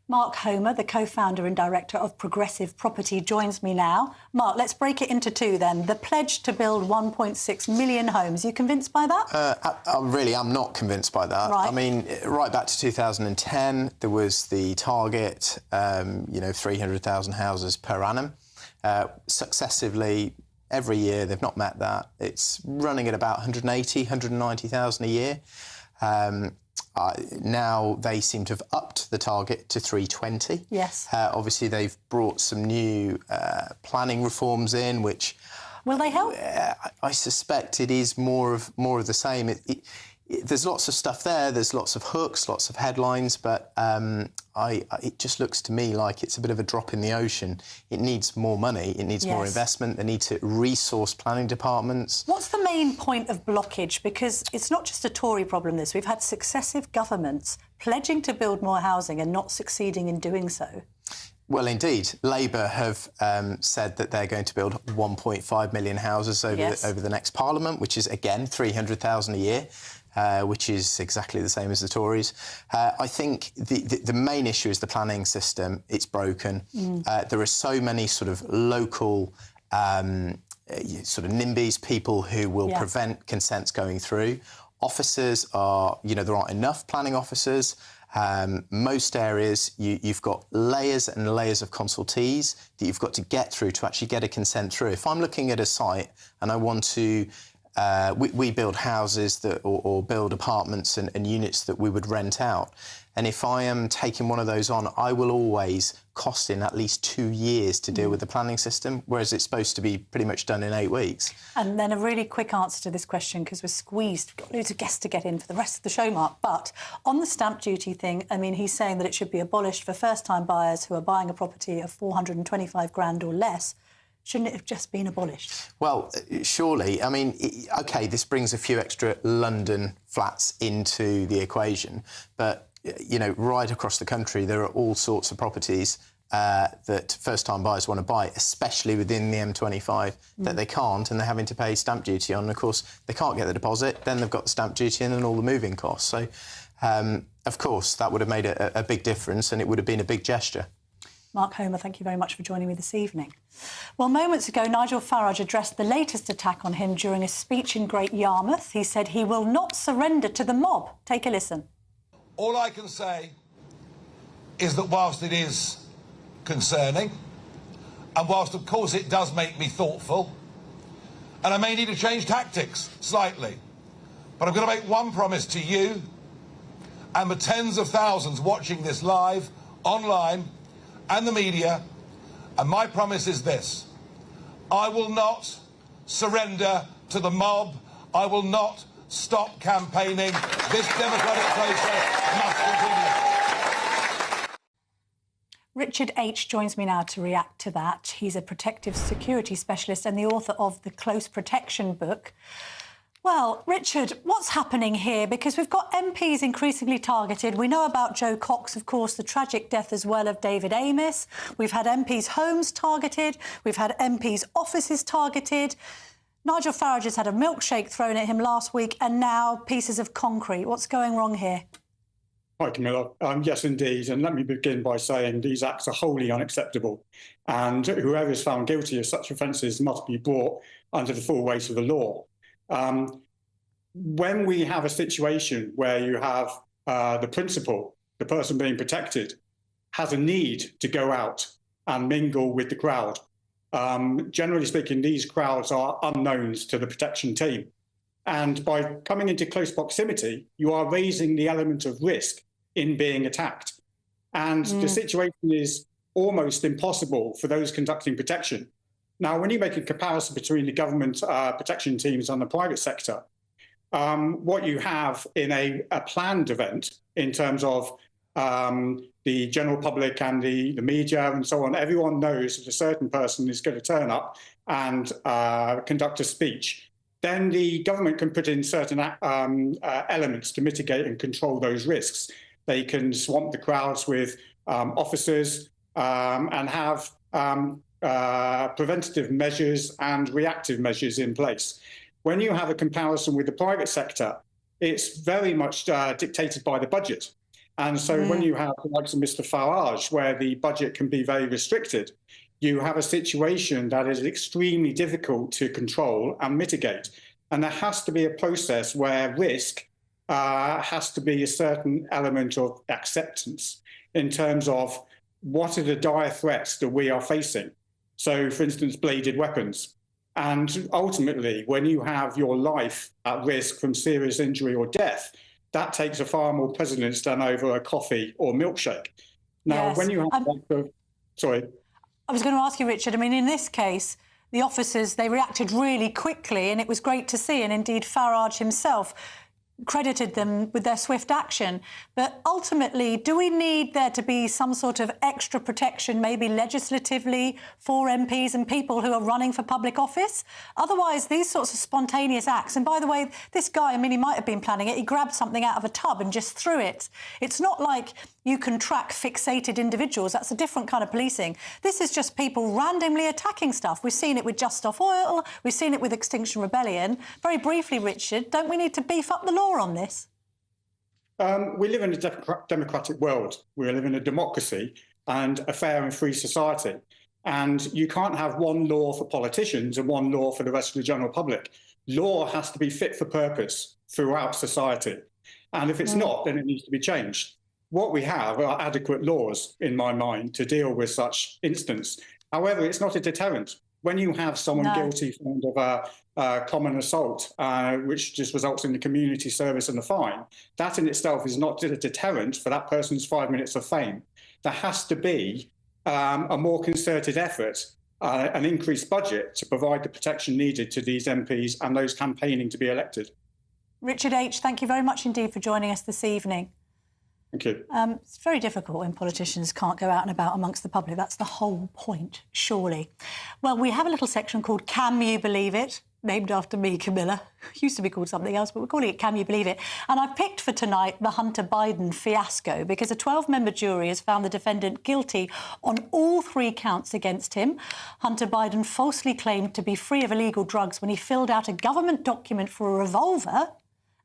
Mark Homer, the co-founder and director of Progressive Property, joins me now. Mark, let's break it into two then. The pledge to build 1.6 million homes. You convinced by that? I'm not convinced by that. Right. I mean, right back to 2010, there was the target, 300,000 houses per annum. Successively, every year, they've not met that. It's running at about 180, 190,000 a year. Now they seem to have upped the target to 320. Yes. Obviously, they've brought some new planning reforms in, which will they help? I suspect it is more of the same. There's lots of stuff there. There's lots of hooks, lots of headlines, but it just looks to me like it's a bit of a drop in the ocean. It needs more money. It needs more investment. They need to resource planning departments. What's the main point of blockage? Because it's not just a Tory problem, this. We've had successive governments pledging to build more housing and not succeeding in doing so. Well, indeed. Labour have said that they're going to build 1.5 million houses over the next Parliament, which is, again, 300,000 a year. Which is exactly the same as the Tories. I think the main issue is the planning system. It's broken. There are so many sort of local sort of NIMBYs, people who will prevent consents going through. Officers are, there aren't enough planning officers. Most areas, you've got layers and layers of consultees that you've got to get through to actually get a consent through. If I'm looking at a site and I want to we build houses or build apartments and units that we would rent out. And if I am taking one of those on, I will always cost in at least 2 years to deal with the planning system, whereas it's supposed to be pretty much done in 8 weeks. And then a really quick answer to this question, because we're squeezed. We've got loads of guests to get in for the rest of the show, Mark. But on the stamp duty thing, I mean, he's saying that it should be abolished for first-time buyers who are buying a property of 425 grand or less. Shouldn't it have just been abolished? Well, surely. I mean, OK, this brings a few extra London flats into the equation, but, right across the country, there are all sorts of properties that first-time buyers want to buy, especially within the M25, that they can't, and they're having to pay stamp duty on. And, of course, they can't get the deposit, then they've got the stamp duty and all the moving costs. So, of course, that would have made a big difference, and it would have been a big gesture. Mark Homer, thank you very much for joining me this evening. Well, moments ago, Nigel Farage addressed the latest attack on him during a speech in Great Yarmouth. He said he will not surrender to the mob. Take a listen. All I can say is that whilst it is concerning, and whilst, of course, it does make me thoughtful, and I may need to change tactics slightly, but I'm going to make one promise to you and the tens of thousands watching this live, online, and the media, and my promise is this: I will not surrender to the mob. I will not stop campaigning. This democratic process must continue. Richard H. joins me now to react to that. He's a protective security specialist and the author of the Close Protection book. Well, Richard, what's happening here? Because we've got MPs increasingly targeted. We know about Joe Cox, of course, the tragic death as well of David Amess. We've had MPs' homes targeted. We've had MPs' offices targeted. Nigel Farage has had a milkshake thrown at him last week and now pieces of concrete. What's going wrong here? Hi, Camilla. Yes, indeed. And let me begin by saying these acts are wholly unacceptable. And whoever is found guilty of such offences must be brought under the full weight of the law. When we have a situation where you have the principal, the person being protected, has a need to go out and mingle with the crowd, generally speaking, these crowds are unknowns to the protection team. And by coming into close proximity, you are raising the element of risk in being attacked. And the situation is almost impossible for those conducting protection. Now, when you make a comparison between the government protection teams and the private sector, what you have in a planned event in terms of the general public and the media and so on, everyone knows that a certain person is going to turn up and conduct a speech. Then the government can put in certain elements to mitigate and control those risks. They can swamp the crowds with officers and have preventative measures and reactive measures in place. When you have a comparison with the private sector, it's very much dictated by the budget. And so when you have the likes of Mr. Farage, where the budget can be very restricted, you have a situation that is extremely difficult to control and mitigate. And there has to be a process where risk has to be a certain element of acceptance in terms of what are the dire threats that we are facing. So, for instance, bladed weapons. And ultimately, when you have your life at risk from serious injury or death, that takes a far more precedence than over a coffee or milkshake. Now, when you have... sorry. I was going to ask you, Richard, I mean, in this case, the officers, they reacted really quickly and it was great to see. And indeed, Farage himself credited them with their swift action. But ultimately, do we need there to be some sort of extra protection, maybe legislatively, for MPs and people who are running for public office? Otherwise, these sorts of spontaneous acts, and by the way, this guy, I mean, he might have been planning it, he grabbed something out of a tub and just threw it. It's not like you can track fixated individuals. That's a different kind of policing. This is just people randomly attacking stuff. We've seen it with Just Stop Oil. We've seen it with Extinction Rebellion. Very briefly, Richard, don't we need to beef up the law on this? We live in a democratic world. We live in a democracy and a fair and free society. And you can't have one law for politicians and one law for the rest of the general public. Law has to be fit for purpose throughout society. And if it's not, then it needs to be changed. What we have are adequate laws, in my mind, to deal with such incidents. However, it's not a deterrent. When you have someone guilty of a common assault, which just results in the community service and a fine, that in itself is not a deterrent for that person's 5 minutes of fame. There has to be a more concerted effort, an increased budget to provide the protection needed to these MPs and those campaigning to be elected. Richard H., thank you very much indeed for joining us this evening. Thank you. It's very difficult when politicians can't go out and about amongst the public. That's the whole point, surely. Well, we have a little section called Can You Believe It? Named after me, Camilla. Used to be called something else, but we're calling it Can You Believe It? And I've picked for tonight the Hunter Biden fiasco because a 12-member jury has found the defendant guilty on all 3 counts against him. Hunter Biden falsely claimed to be free of illegal drugs when he filled out a government document for a revolver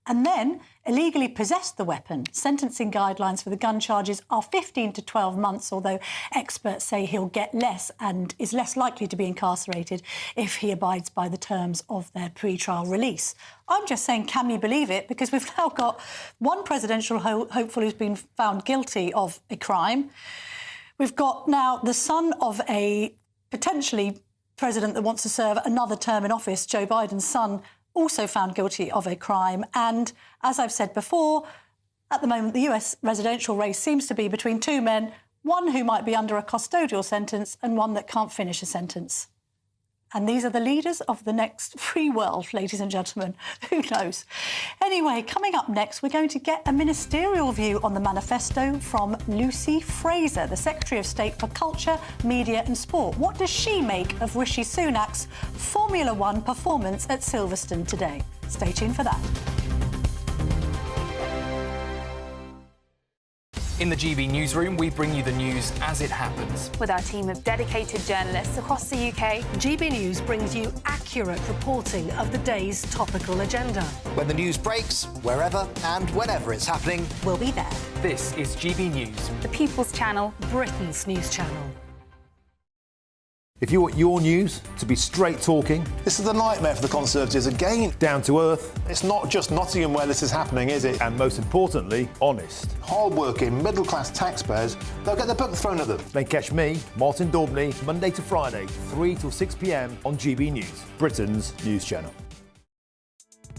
and then illegally possessed the weapon. Sentencing guidelines for the gun charges are 15 to 12 months, although experts say he'll get less and is less likely to be incarcerated if he abides by the terms of their pre-trial release. I'm just saying, can you believe it? Because we've now got one presidential hopeful who's been found guilty of a crime. We've got now the son of a potentially president that wants to serve another term in office, Joe Biden's son, also found guilty of a crime. And as I've said before, at the moment, the US residential race seems to be between 2 men, one who might be under a custodial sentence and one that can't finish a sentence. And these are the leaders of the next free world, ladies and gentlemen. Who knows? Anyway, coming up next, we're going to get a ministerial view on the manifesto from Lucy Fraser, the Secretary of State for Culture, Media and Sport. What does she make of Rishi Sunak's Formula One performance at Silverstone today? Stay tuned for that. In the GB newsroom, we bring you the news as it happens. With our team of dedicated journalists across the UK, GB News brings you accurate reporting of the day's topical agenda. When the news breaks, wherever and whenever it's happening, we'll be there. This is GB News, the People's Channel, Britain's news channel. If you want your news to be straight talking... This is the nightmare for the Conservatives again. Down to earth. It's not just Nottingham where this is happening, is it? And most importantly, honest. Hard-working, middle-class taxpayers, they'll get their book thrown at them. Then catch me, Martin Daubney, Monday to Friday, 3 till 6 p.m. on GB News, Britain's news channel.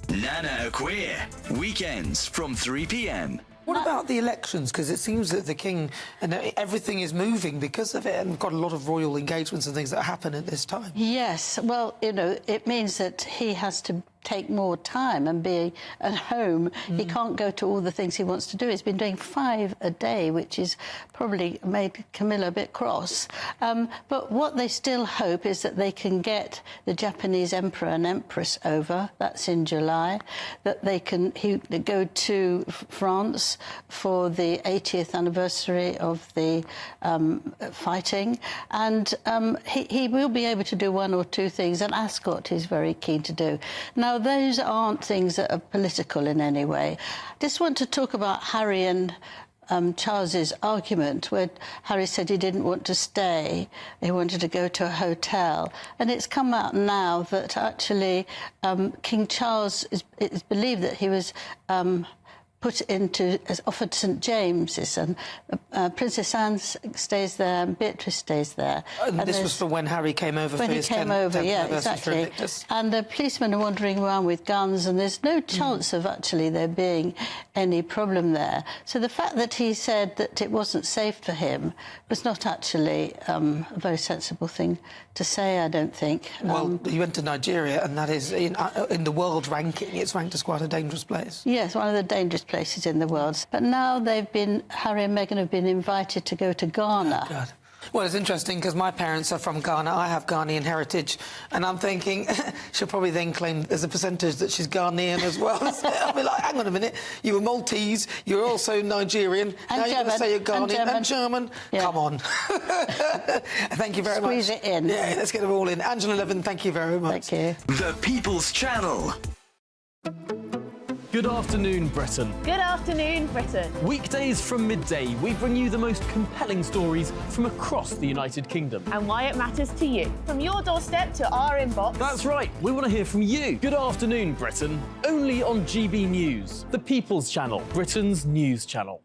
Nana Queer, weekends from 3 p.m. What about the elections? Because it seems that the King and everything is moving because of it, and we've got a lot of royal engagements and things that happen at this time. Yes, well, you know, it means that he has to take more time and be at home. He can't go to all the things he wants to do. He's been doing 5 a day, which is probably made Camilla a bit cross. But what they still hope is that they can get the Japanese Emperor and Empress over. That's in July. That they can go to France for the 80th anniversary of the fighting. And he will be able to do 1 or 2 things, and Ascot he's very keen to do. Now, those aren't things that are political in any way. Just want to talk about Harry and Charles's argument, where Harry said he didn't want to stay, he wanted to go to a hotel. And it's come out now that actually King Charles is believed that he was offered St James's, and Princess Anne stays there and Beatrice stays there. And this was for when Harry came over for his 10th anniversary, exactly. And the policemen are wandering around with guns, and there's no chance of actually there being any problem there. So the fact that he said that it wasn't safe for him was not actually a very sensible thing to say, I don't think. Well, he went to Nigeria, and that is, in the world ranking, it's ranked as quite a dangerous place. Yes, one of the dangerous places in the world. But now Harry and Meghan have been invited to go to Ghana. Oh, God. Well, it's interesting because my parents are from Ghana. I have Ghanaian heritage, and I'm thinking she'll probably then claim there's a percentage that she's Ghanaian as well. I'll be like, hang on a minute, you were Maltese, you're also Nigerian, and now German, you're going to say you're Ghanaian and German. Yeah. Come on. Thank you very much. Squeeze it in. Yeah, let's get them all in. Angela Levin, thank you very much. Thank you. The People's Channel. Good afternoon, Britain. Good afternoon, Britain. Weekdays from midday, we bring you the most compelling stories from across the United Kingdom. And why it matters to you. From your doorstep to our inbox. That's right, we want to hear from you. Good afternoon, Britain. Only on GB News, the People's Channel, Britain's news channel.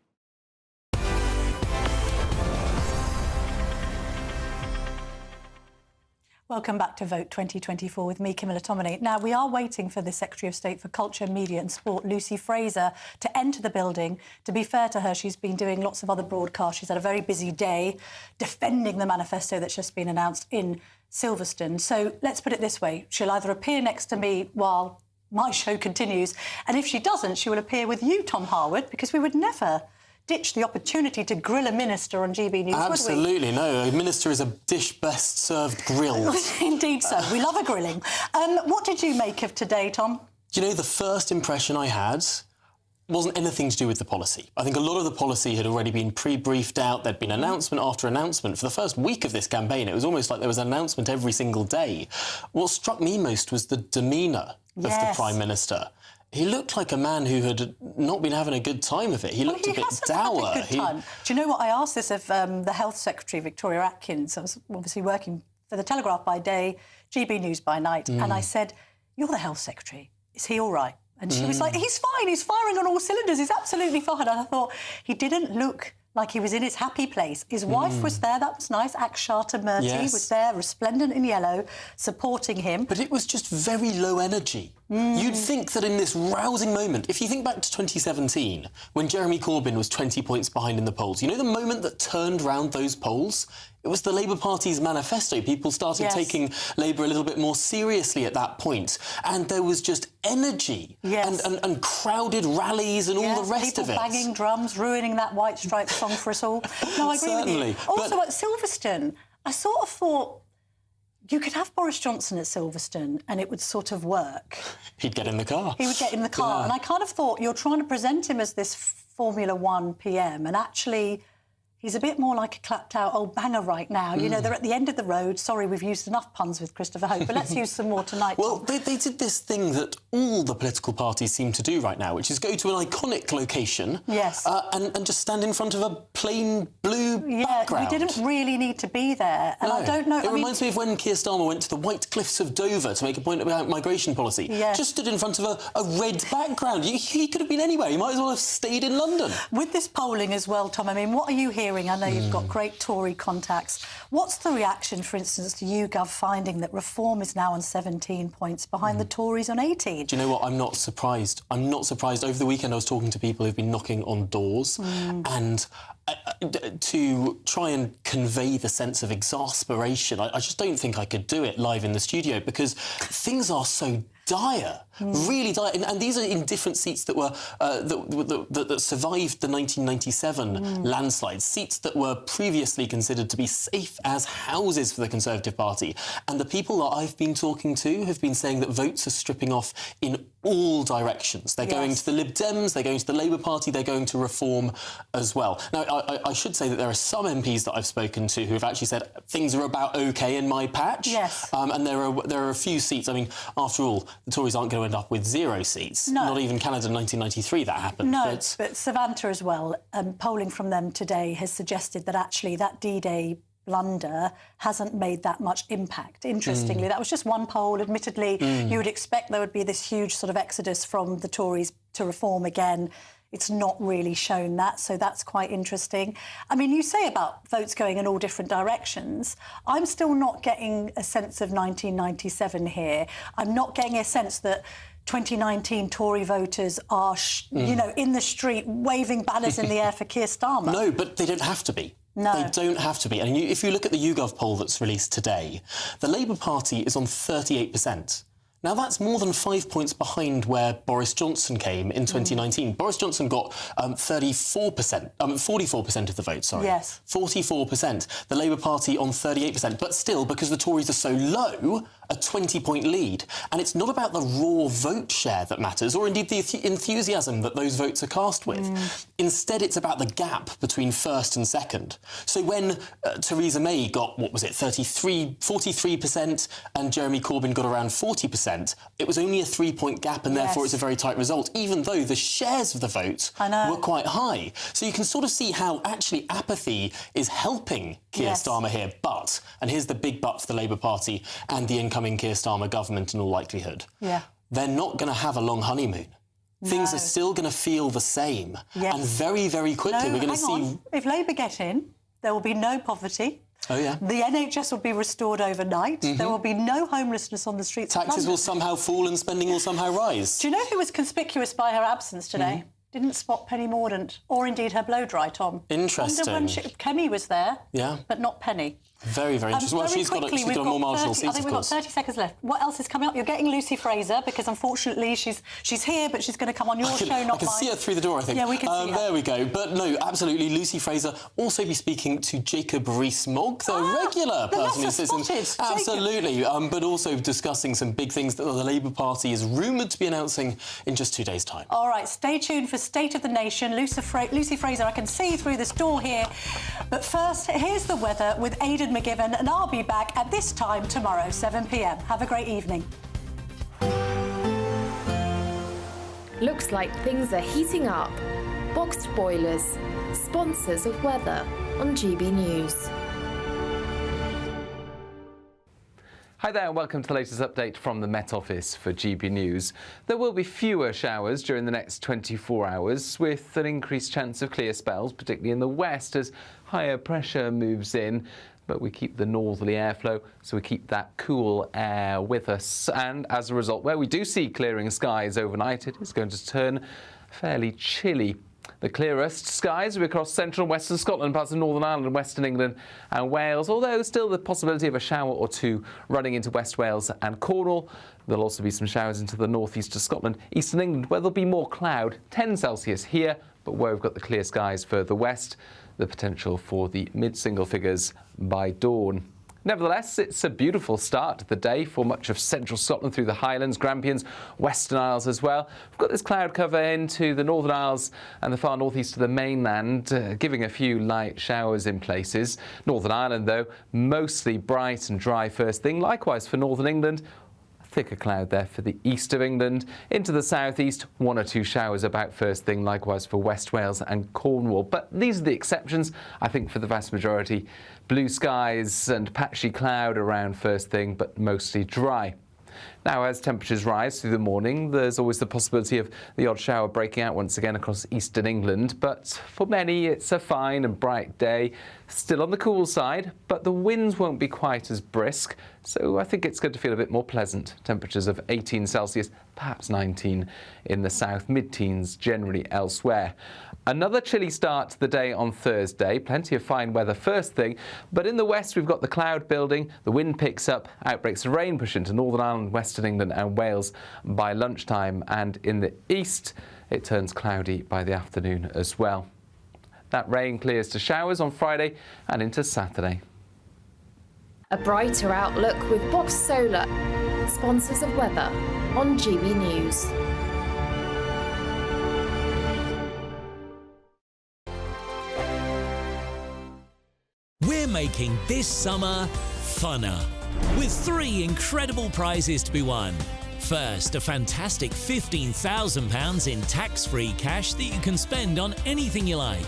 Welcome back to Vote 2024 with me, Camilla Tominey. Now, we are waiting for the Secretary of State for Culture, Media and Sport, Lucy Fraser, to enter the building. To be fair to her, she's been doing lots of other broadcasts. She's had a very busy day defending the manifesto that's just been announced in Silverstone. So let's put it this way. She'll either appear next to me while my show continues, and if she doesn't, she will appear with you, Tom Harwood, because we would never ditch the opportunity to grill a minister on GB News, Absolutely, would we? no. A minister is a dish best served grilled. Indeed so. We love a grilling. What did you make of today, Tom? Do you know, the first impression I had wasn't anything to do with the policy. I think a lot of the policy had already been pre-briefed out. There'd been announcement after announcement. For the first week of this campaign, it was almost like there was an announcement every single day. What struck me most was the demeanour of the Prime Minister. He looked like a man who had not been having a good time of it. He looked a bit dour. Had a good time. Do you know what? I asked this of the Health Secretary, Victoria Atkins. I was obviously working for The Telegraph by day, GB News by night, and I said, "You're the Health Secretary. Is he all right?" And she was like, "He's fine. He's firing on all cylinders. He's absolutely fine." And I thought, he didn't look like he was in his happy place. His wife was there, that was nice. Akshata Murthy was there, resplendent in yellow, supporting him. But it was just very low energy. You'd think that in this rousing moment, if you think back to 2017, when Jeremy Corbyn was 20 points behind in the polls, you know the moment that turned round those polls? It was the Labour Party's manifesto. People started taking Labour a little bit more seriously at that point, and there was just energy and crowded rallies and all the rest of it. People banging drums, ruining that White Stripes song for us all. No, I agree with you. Also, at Silverstone, I sort of thought you could have Boris Johnson at Silverstone and it would sort of work. He'd get in the car. He would get in the car. And I kind of thought you're trying to present him as this Formula One PM, and actually he's a bit more like a clapped-out old banger right now. You know, they're at the end of the road. Sorry, we've used enough puns with Christopher Hope, but let's use some more tonight. Well, they did this thing that all the political parties seem to do right now, which is go to an iconic location and just stand in front of a plain blue background. We didn't really need to be there. And I don't know... It reminds me of when Keir Starmer went to the White Cliffs of Dover to make a point about migration policy. Just stood in front of a red background. He could have been anywhere. He might as well have stayed in London. With this polling as well, Tom, I mean, what are you hearing? I know you've got great Tory contacts. What's the reaction, for instance, to YouGov finding that Reform is now on 17 points behind the Tories on 18? Do you know what? I'm not surprised. I'm not surprised. Over the weekend, I was talking to people who've been knocking on doors and to try and convey the sense of exasperation. I just don't think I could do it live in the studio because things are so dire, really dire, and these are in different seats that were that survived the 1997 landslide, seats that were previously considered to be safe as houses for the Conservative Party. And the people that I've been talking to have been saying that votes are stripping off in all directions. They're going to the Lib Dems, they're going to the Labour Party, they're going to Reform as well. Now, I should say that there are some MPs that I've spoken to who have actually said things are about OK in my patch. And there are a few seats. I mean, after all, the Tories aren't going to end up with 0 seats. No. Not even Canada in 1993 that happened. No, but Savanta as well, polling from them today has suggested that actually that D-Day blunder hasn't made that much impact. Interestingly, that was just one poll. Admittedly, you would expect there would be this huge sort of exodus from the Tories to Reform again. It's not really shown that, so that's quite interesting. I mean, you say about votes going in all different directions. I'm still not getting a sense of 1997 here. I'm not getting a sense that 2019 Tory voters are, you know, in the street waving banners in the air for Keir Starmer. No, but they don't have to be. No. They don't have to be. And if you look at the YouGov poll that's released today, the Labour Party is on 38%. Now, that's more than 5 points behind where Boris Johnson came in 2019. Boris Johnson got 44% of the vote, sorry. 44%. The Labour Party on 38%. But still, because the Tories are so low, a 20-point lead. And it's not about the raw vote share that matters, or indeed the enthusiasm that those votes are cast with. Instead, it's about the gap between first and second. So when Theresa May got, 43%, and Jeremy Corbyn got around 40%, it was only a 3-point gap, and therefore it's a very tight result, even though the shares of the vote were quite high. So you can sort of see how actually apathy is helping Keir Starmer here. But, and here's the big but for the Labour Party and the incoming Keir Starmer government in all likelihood, they're not going to have a long honeymoon. Things are still going to feel the same. And very, very quickly we're going to see... If Labour get in, there will be no poverty. Oh, yeah. The NHS will be restored overnight. There will be no homelessness on the streets of London. Taxes will somehow fall and spending will somehow rise. Do you know who was conspicuous by her absence today? Didn't spot Penny Mordaunt, or indeed her blow-dry, Tom. Interesting. Kemi was there, yeah, but not Penny. Very, very interesting. Well, she's got a more marginal seat, I think we've got 30 seconds left. What else is coming up? You're getting Lucy Fraser, because unfortunately she's here, but she's going to come on your show, not mine. I can see her through the door, I think. Yeah, we can see her. There we go. But no, absolutely, Lucy Fraser also be speaking to Jacob Rees-Mogg, the regular person who sits in... Absolutely, but also discussing some big things that the Labour Party is rumoured to be announcing in just 2 days' time. All right, stay tuned for State of the Nation. Lucy Fraser, I can see through this door here. But first, here's the weather with Aidan McGibbon, and I'll be back at this time tomorrow, 7 p.m. Have a great evening. Looks like things are heating up. Boxed boilers, sponsors of weather on GB News. Hi there and welcome to the latest update from the Met Office for GB News. There will be fewer showers during the next 24 hours, with an increased chance of clear spells, particularly in the west as higher pressure moves in. But we keep the northerly airflow, so we keep that cool air with us. And as a result, where we do see clearing skies overnight, it is going to turn fairly chilly. The clearest skies will be across central and western Scotland, parts of Northern Ireland and western England and Wales, although still the possibility of a shower or two running into West Wales and Cornwall. There'll also be some showers into the northeast of Scotland, eastern England, where there'll be more cloud, 10 Celsius here, but where we've got the clear skies further west, the potential for the mid-single figures by dawn. Nevertheless, it's a beautiful start to the day for much of central Scotland through the Highlands, Grampians, Western Isles as well. We've got this cloud cover into the Northern Isles and the far northeast of the mainland, giving a few light showers in places. Northern Ireland, though, mostly bright and dry first thing. Likewise for Northern England. Thicker cloud there for the east of England. Into the southeast, 1 or 2 showers about first thing, likewise for West Wales and Cornwall. But these are the exceptions, I think, for the vast majority. Blue skies and patchy cloud around first thing, but mostly dry. Now, as temperatures rise through the morning, there's always the possibility of the odd shower breaking out once again across eastern England. But for many, it's a fine and bright day. Still on the cool side, but the winds won't be quite as brisk. So I think it's going to feel a bit more pleasant. Temperatures of 18 Celsius, perhaps 19 in the south, mid-teens generally elsewhere. Another chilly start to the day on Thursday. Plenty of fine weather first thing, but in the west we've got the cloud building, the wind picks up, outbreaks of rain push into Northern Ireland, Western England and Wales by lunchtime, and in the east it turns cloudy by the afternoon as well. That rain clears to showers on Friday and into Saturday. A brighter outlook with Box Solar, sponsors of weather on GB News. We're making this summer funner with 3 incredible prizes to be won. First, a fantastic £15,000 in tax-free cash that you can spend on anything you like.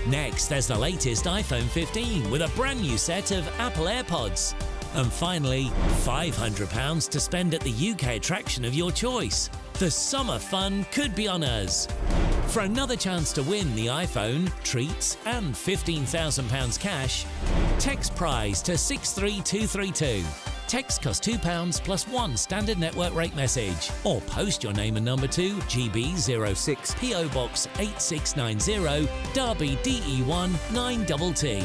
Next, there's the latest iPhone 15 with a brand new set of Apple AirPods. And finally, £500 to spend at the UK attraction of your choice. The summer fun could be on us. For another chance to win the iPhone, treats and £15,000 cash, text prize to 63232. Text costs £2 plus 1 standard network rate message. Or post your name and number to GB06 PO Box 8690 Derby DE1 9TT.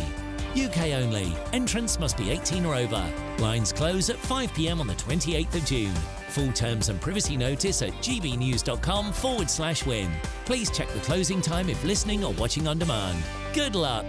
UK only. Entrance must be 18 or over. Lines close at 5 p.m. on the 28th of June. Full terms and privacy notice at gbnews.com/win. Please check the closing time if listening or watching on demand. Good luck.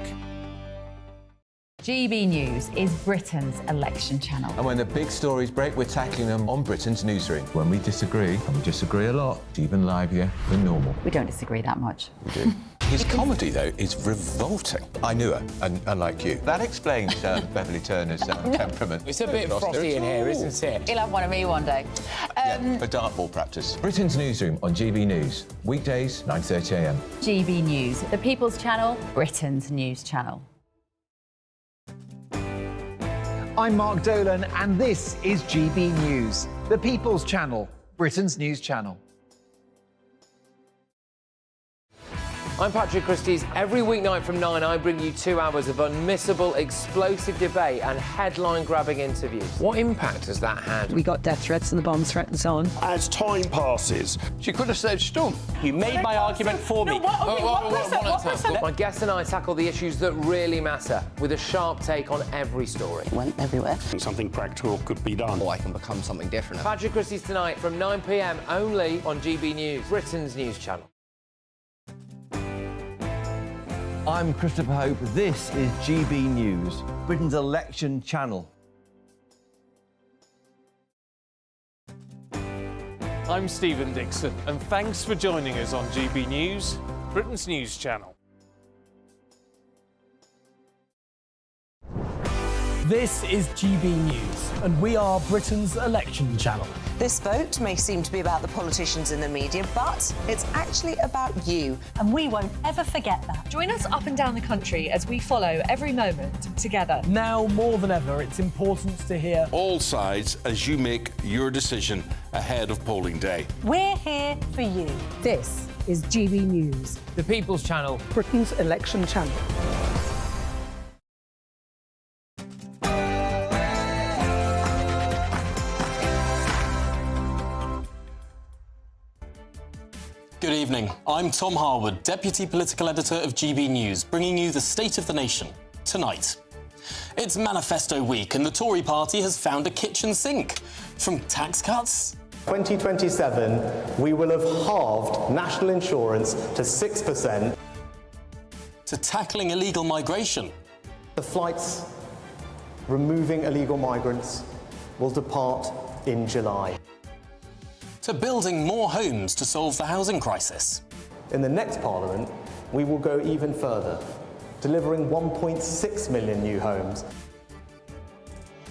GB News is Britain's election channel. And when the big stories break, we're tackling them on Britain's newsroom. When we disagree, and we disagree a lot, it's even livelier than normal. We don't disagree that much. We do. His comedy, though, is revolting. I knew her, unlike you. That explains Beverly Turner's temperament. It's a bit frosty in here, isn't it? He'll have one of me one day. For dartball practice. Britain's newsroom on GB News. Weekdays, 9:30 a.m. GB News, the People's Channel, Britain's news channel. I'm Mark Dolan, and this is GB News, the People's Channel, Britain's news channel. I'm Patrick Christies. Every weeknight from 9, I bring you 2 hours of unmissable, explosive debate and headline-grabbing interviews. What impact has that had? We got death threats and the bomb threat and so on. As time passes, She could have said stump. You made my argument for me. My guests and I tackle the issues that really matter, with a sharp take on every story. It went everywhere. something practical could be done. I can become something different. Patrick Christies tonight from 9 p.m. only on GB News, Britain's news channel. I'm Christopher Hope. This is GB News, Britain's election channel. I'm Stephen Dixon, and thanks for joining us on GB News, Britain's news channel. This is GB News, and we are Britain's election channel. This vote may seem to be about the politicians in the media, but it's actually about you. And we won't ever forget that. Join us up and down the country as we follow every moment together. Now more than ever, it's important to hear all sides as you make your decision ahead of polling day. We're here for you. This is GB News, The People's Channel, Britain's election channel. Good evening. evening. I'm Tom Harwood, Deputy Political Editor of GB News, bringing you the State of the Nation tonight. It's Manifesto week and the Tory party has found a kitchen sink. From tax cuts... 2027, we will have halved national insurance to 6%. To tackling illegal migration. The flights removing illegal migrants will depart in July. To building more homes to solve the housing crisis. In the next Parliament, we will go even further, delivering 1.6 million new homes.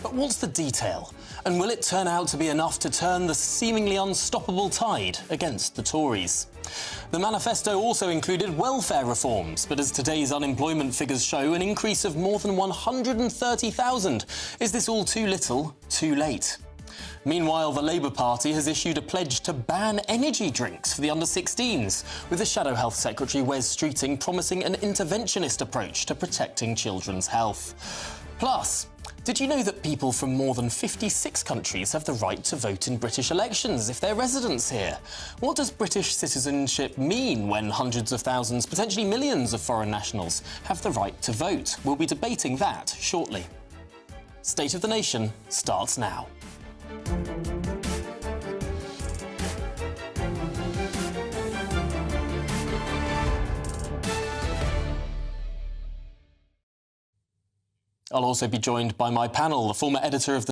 But what's the detail? And will it turn out to be enough to turn the seemingly unstoppable tide against the Tories? The manifesto also included welfare reforms, but as today's unemployment figures show, an increase of more than 130,000. Is this all too little, too late? Meanwhile, the Labour Party has issued a pledge to ban energy drinks for the under-16s, with the Shadow Health Secretary Wes Streeting promising an interventionist approach to protecting children's health. Plus, did you know that people from more than 56 countries have the right to vote in British elections if they're residents here? What does British citizenship mean when hundreds of thousands, potentially millions of foreign nationals have the right to vote? We'll be debating that shortly. State of the Nation starts now. I'll also be joined by my panel, the former editor of the